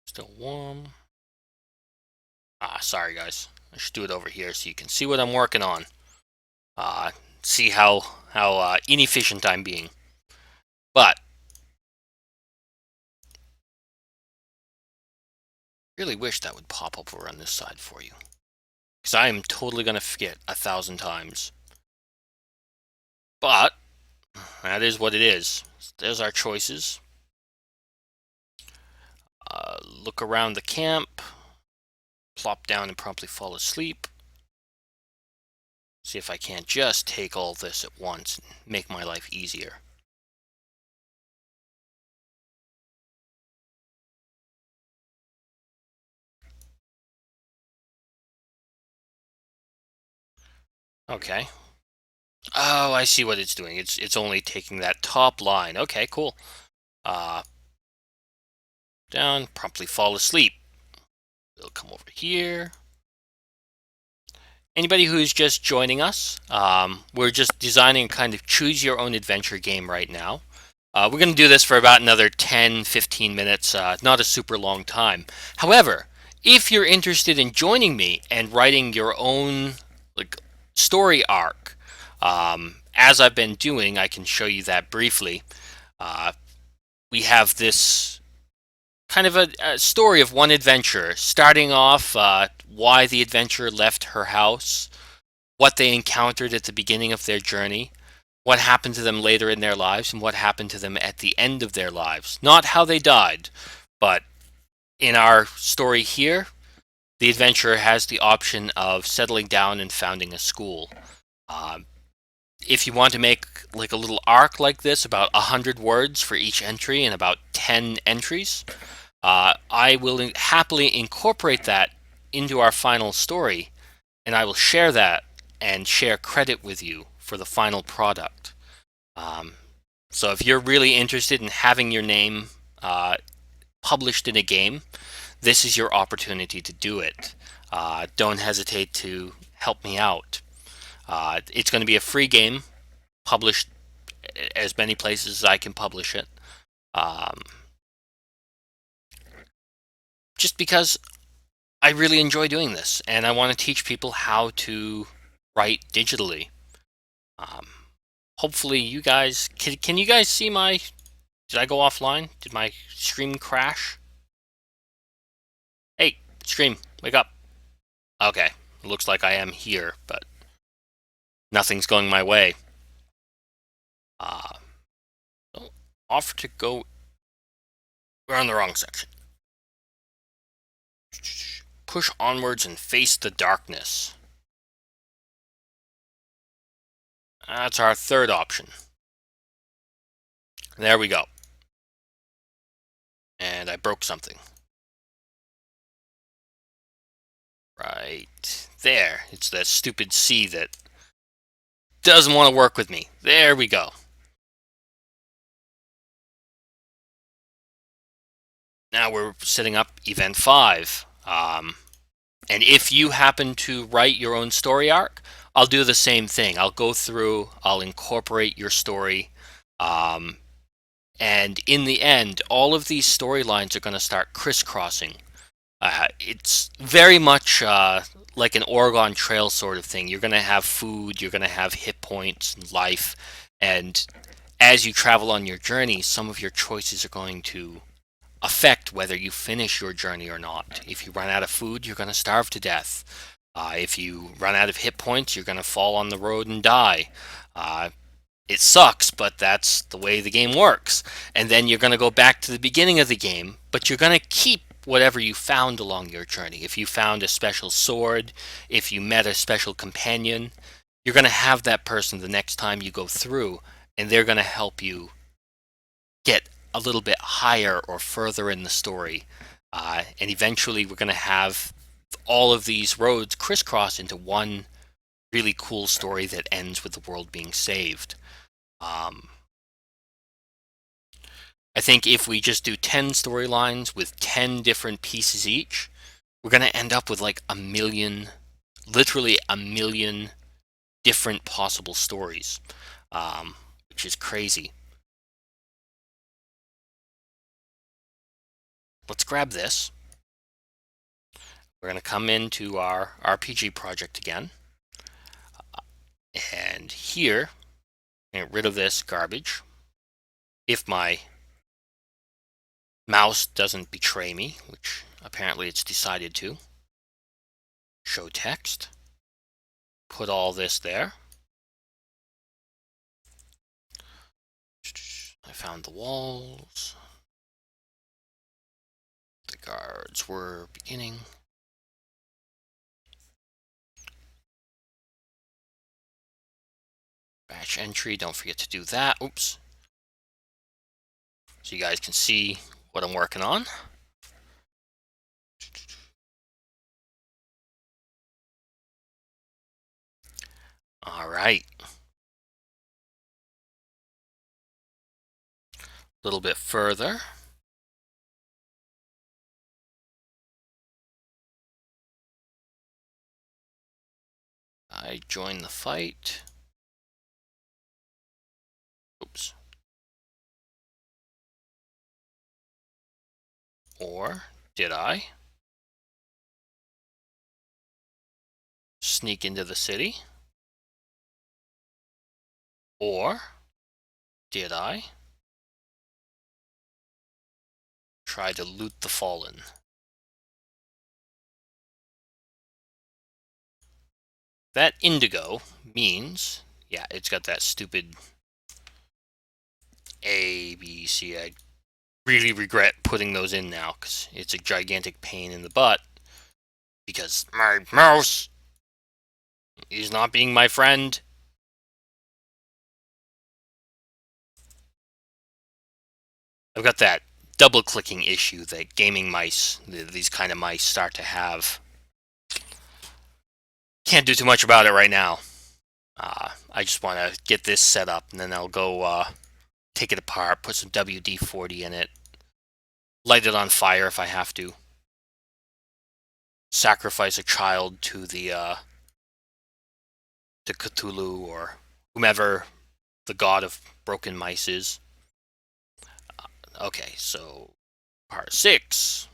Still warm. Sorry guys. I should do it over here so you can see what I'm working on. See how inefficient I'm being. But really wish that would pop up over on this side for you, because I am totally going to forget 1,000 times. But that is what it is. There's our choices. Look around the camp. Plop down and promptly fall asleep. See if I can't just take all this at once and make my life easier. Okay. Oh, I see what it's doing. It's only taking that top line. Okay, cool. Down, promptly fall asleep. We'll come over here. Anybody who's just joining us, we're just designing a kind of choose your own adventure game right now. We're going to do this for about another 10-15 minutes, not a super long time. However, if you're interested in joining me and writing your own story arc, as I've been doing, I can show you that briefly. We have this kind of a story of one adventurer, starting off why the adventurer left her house, what they encountered at the beginning of their journey, what happened to them later in their lives, and what happened to them at the end of their lives. Not how they died, but in our story here, the adventurer has the option of settling down and founding a school. If you want to make like a little arc like this, about 100 words for each entry and about 10 entries, I will happily incorporate that into our final story, and I will share that and share credit with you for the final product. So if you're really interested in having your name published in a game, this is your opportunity to do it. Don't hesitate to help me out. It's going to be a free game, published as many places as I can publish it. Just because I really enjoy doing this, and I want to teach people how to write digitally. Hopefully you guys, can you guys see my, did I go offline? Did my stream crash? Hey, stream, wake up. Okay, looks like I am here, but nothing's going my way. Offer to go, we're on the wrong section. Push onwards and face the darkness. That's our third option. There we go. And I broke something. Right there. It's that stupid C that doesn't want to work with me. There we go. Now we're setting up event 5. And if you happen to write your own story arc, I'll do the same thing. I'll go through, I'll incorporate your story. And in the end, all of these storylines are going to start crisscrossing. It's very much like an Oregon Trail sort of thing. You're going to have food, you're going to have hit points and life, and as you travel on your journey, some of your choices are going to affect whether you finish your journey or not. If you run out of food, you're going to starve to death. If you run out of hit points, you're going to fall on the road and die. It sucks, but that's the way the game works. And then you're going to go back to the beginning of the game, but you're going to keep whatever you found along your journey. If you found a special sword, if you met a special companion, you're going to have that person the next time you go through, and they're going to help you get a little bit higher or further in the story. And eventually we're going to have all of these roads crisscross into one really cool story that ends with the world being saved. I think if we just do 10 storylines with 10 different pieces each, we're going to end up with like literally a million different possible stories, which is crazy. Let's grab this. We're going to come into our RPG project again. And here, get rid of this garbage. If my mouse doesn't betray me, which apparently it's decided to. Show text. Put all this there. I found the walls. The guards were beginning. Batch entry, don't forget to do that. Oops. So you guys can see what I'm working on. All right. A little bit further. I join the fight. Oops. Or did I sneak into the city? Or did I try to loot the fallen? That indigo means, yeah, it's got that stupid A, B, C. I really regret putting those in now because it's a gigantic pain in the butt. Because my mouse is not being my friend. I've got that double-clicking issue that gaming mice, these kind of mice, start to have. Can't do too much about it right now. I just want to get this set up, and then I'll go take it apart, put some WD-40 in it, light it on fire if I have to, sacrifice a child to to Cthulhu or whomever the god of broken mice is. Okay, so part 6.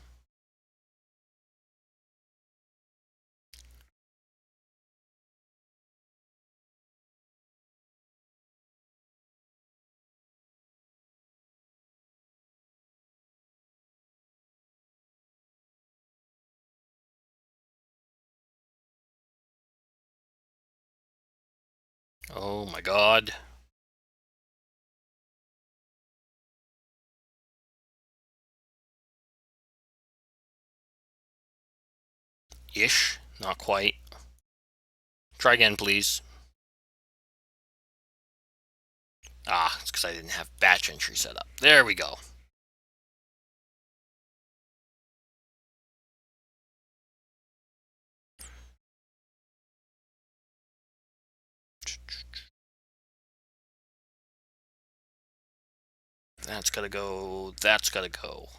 Oh my god. Ish, not quite. Try again, please. It's because I didn't have batch entry set up. There we go. That's gotta go. That's gotta go.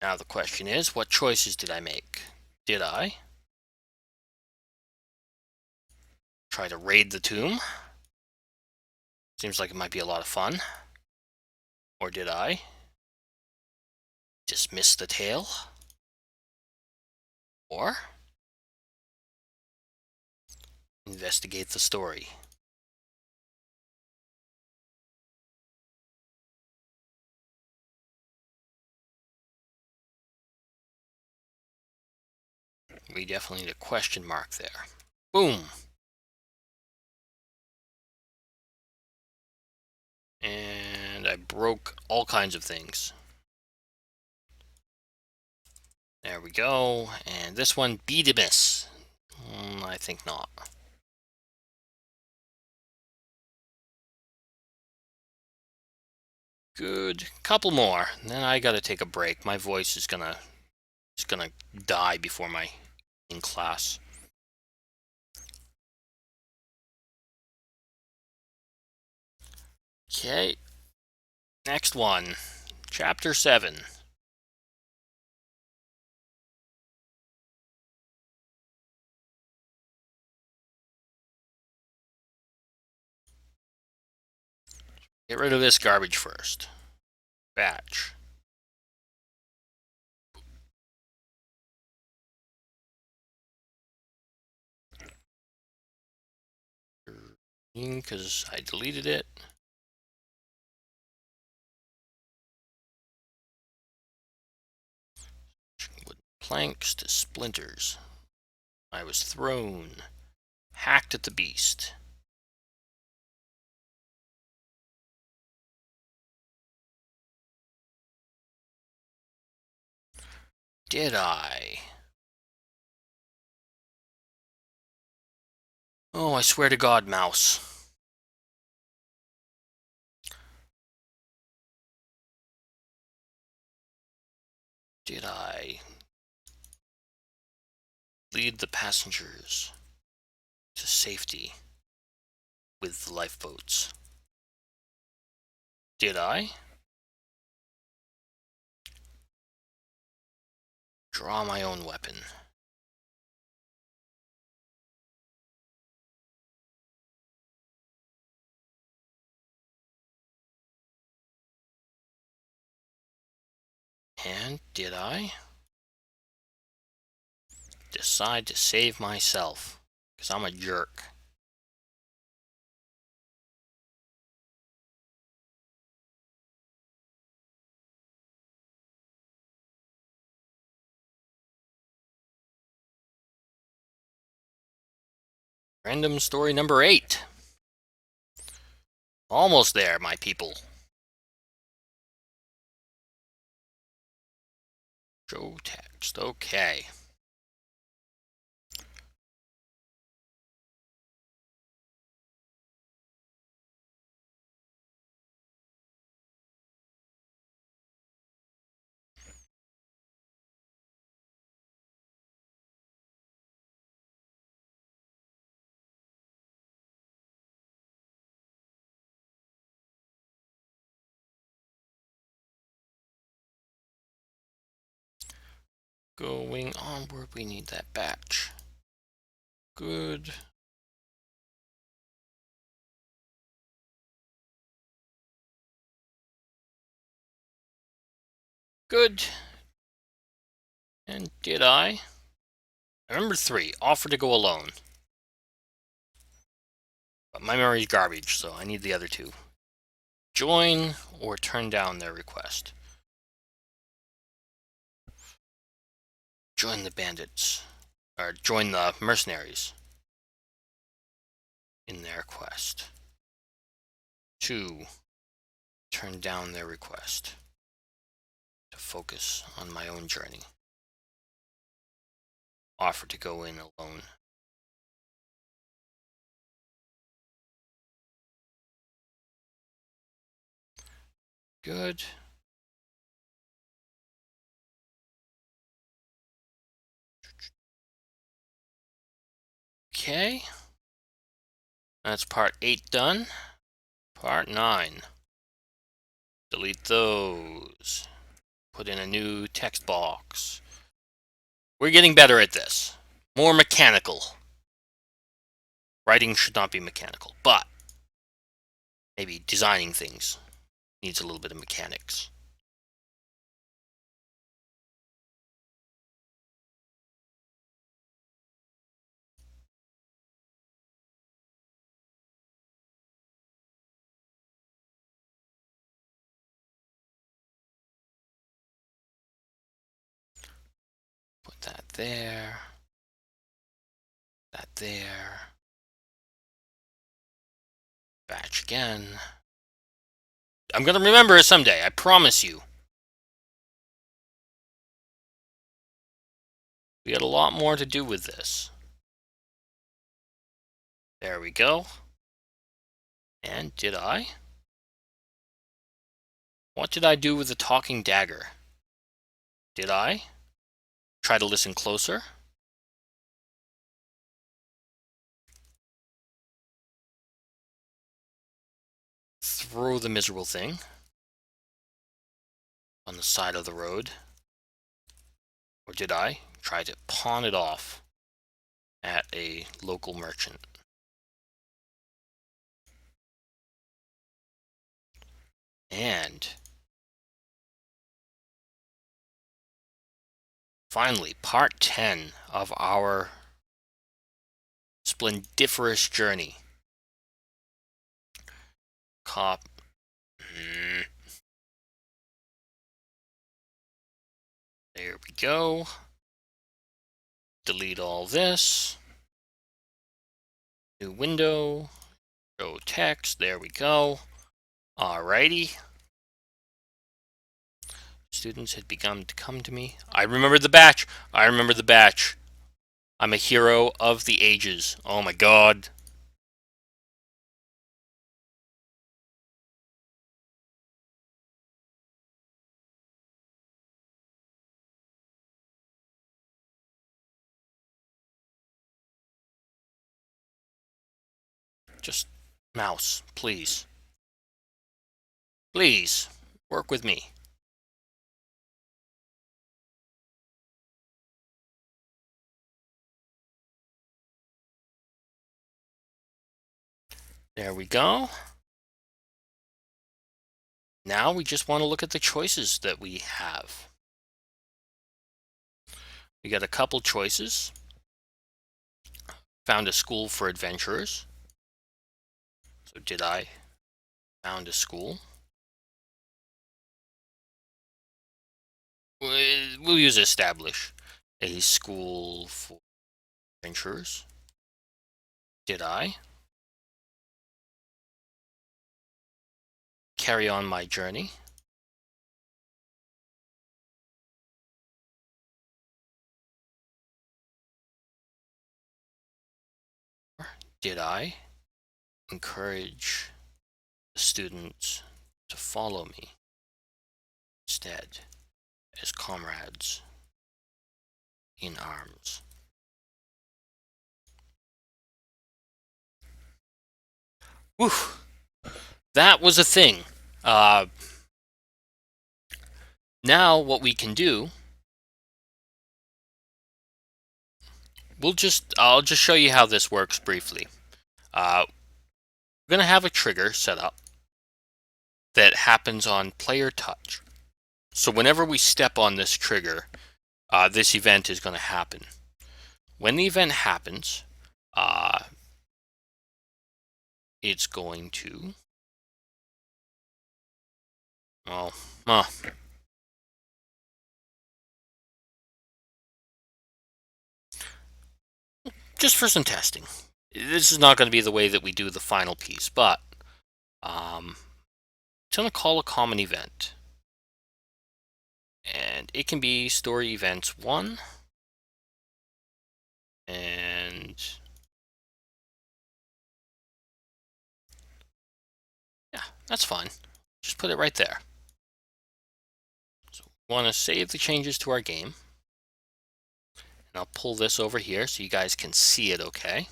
Now the question is, what choices did I make? Did I try to raid the tomb? Seems like it might be a lot of fun. Or did I dismiss the tale? Or investigate the story? We definitely need a question mark there. Boom. And I broke all kinds of things. There we go. And this one, Beedimus. I think not. Good. Couple more. Then I gotta take a break. My voice is gonna die before my in class. Okay. Next one. Chapter 7. Get rid of this garbage first. Batch. Because I deleted it. Wooden planks to splinters. I was thrown. Hacked at the beast. Did I? Oh, I swear to God, mouse. Did I lead the passengers to safety with the lifeboats? Did I draw my own weapon? And did I decide to save myself? Because I'm a jerk. Random story number 8. Almost there, my people. Show text. Okay. Going onward, we need that batch. Good. Good. And did I? Number 3, offer to go alone. But my memory's garbage, so I need the other 2. Join or turn down their request. Join the bandits. Or join the mercenaries in their quest. 2. Turn down their request to focus on my own journey. Offer to go in alone. Good. Okay. That's part 8 done. Part 9. Delete those. Put in a new text box. We're getting better at this. More mechanical. Writing should not be mechanical, but maybe designing things needs a little bit of mechanics. Put that there. That there. Batch again. I'm gonna remember it someday, I promise you. We got a lot more to do with this. There we go. And did I? What did I do with the talking dagger? Did I try to listen closer? Throw the miserable thing on the side of the road? Or did I try to pawn it off at a local merchant? And finally, part 10 of our splendiferous journey. Cop. There we go. Delete all this. New window. Show text. There we go. Alrighty. Students had begun to come to me. I remember the batch. I remember the batch. I'm a hero of the ages. Oh my god. Just mouse, please. Please, work with me. There we go. Now we just want to look at the choices that we have. We got a couple choices. Found a school for adventurers. So did I? Found a school. We'll use establish. A school for adventurers. Did I? Carry on my journey. Did I encourage the students to follow me instead as comrades in arms? Whew! That was a thing. Now what we can do I'll just show you how this works briefly. We're gonna have a trigger set up that happens on player touch. So whenever we step on this trigger, this event is going to happen. When the event happens, it's going to... just for some testing. This is not going to be the way that we do the final piece, but it's going to call a common event. And it can be story events 1. And yeah, that's fine. Just put it right there. So we want to save the changes to our game. And I'll pull this over here so you guys can see it okay.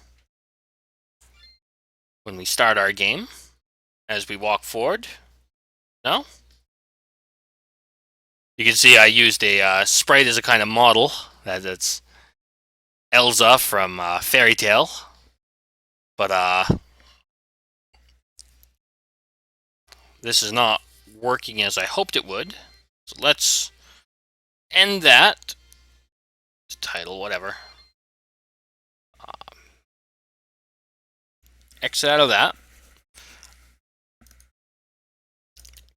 When we start our game, as we walk forward, no? You can see I used a sprite as a kind of model. That's Elsa from Fairy Tail. But this is not working as I hoped it would. So let's end that. Title, whatever. Exit out of that.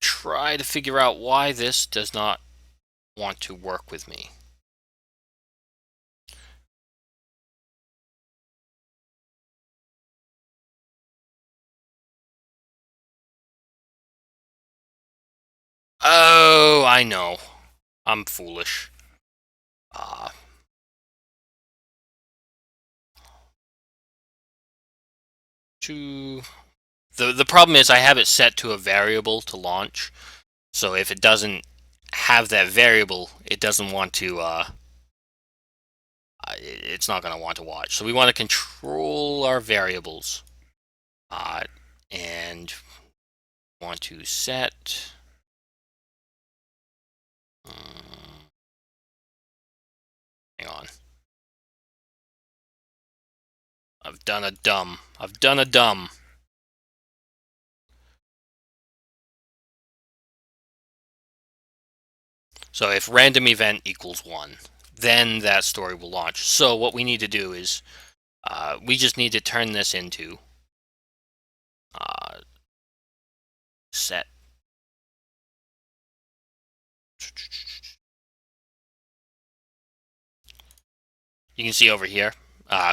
Try to figure out why this does not want to work with me. Oh, I know. I'm foolish. The problem is I have it set to a variable to launch. So if it doesn't have that variable, it doesn't want to, it's not going to want to watch. So we want to control our variables. And want to set... hang on. I've done a dumb. So if random event equals 1, then that story will launch. So what we need to do is we just need to turn this into set. You can see over here,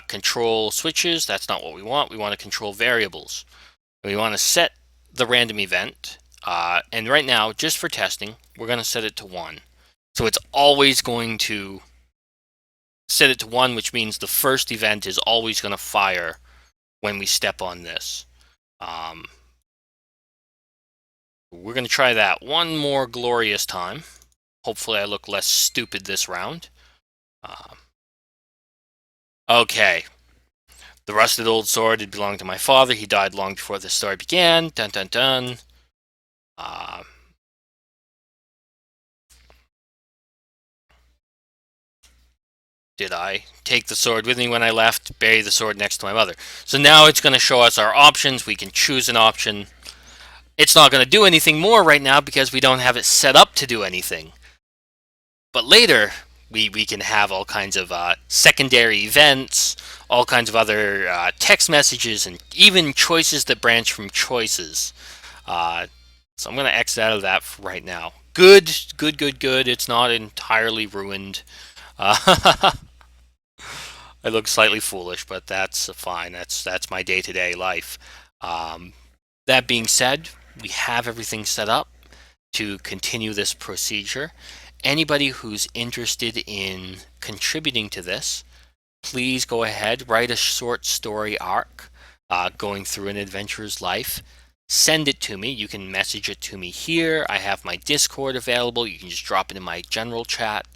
control switches. That's not what we want. We want to control variables. We want to set the random event. And right now, just for testing, we're going to set it to 1. So it's always going to set it to 1, which means the first event is always going to fire when we step on this. We're going to try that one more glorious time. Hopefully I look less stupid this round. Okay. The rusted old sword had belonged to my father. He died long before this story began. Dun dun dun. Did I take the sword with me when I left? Bury the sword next to my mother. So now it's going to show us our options. We can choose an option. It's not going to do anything more right now because we don't have it set up to do anything. But later, we can have all kinds of secondary events, all kinds of other text messages, and even choices that branch from choices. So I'm going to exit out of that for right now. Good. It's not entirely ruined. I look slightly foolish, but that's fine. That's my day-to-day life. That being said, we have everything set up to continue this procedure. Anybody who's interested in contributing to this, please go ahead, write a short story arc going through an adventurer's life. Send it to me. You can message it to me here. I have my Discord available. You can just drop it in my general chat.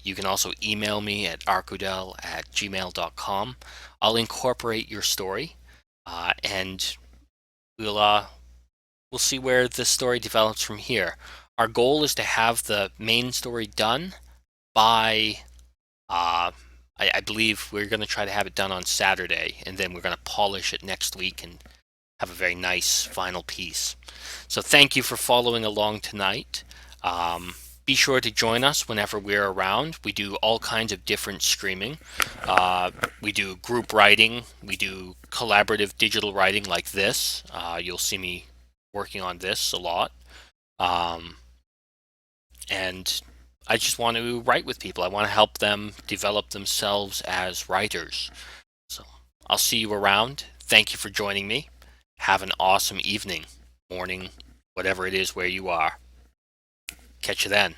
You can also email me at arcudel@gmail.com. I'll incorporate your story, and we'll see where this story develops from here. Our goal is to have the main story done by, I I believe we're going to try to have it done on Saturday, and then we're going to polish it next week and have a very nice final piece. So thank you for following along tonight. Be sure to join us whenever we're around. We do all kinds of different streaming. We do group writing. We do collaborative digital writing like this. You'll see me working on this a lot. And I just want to write with people. I want to help them develop themselves as writers. So I'll see you around. Thank you for joining me. Have an awesome evening, morning, whatever it is where you are. Catch you then.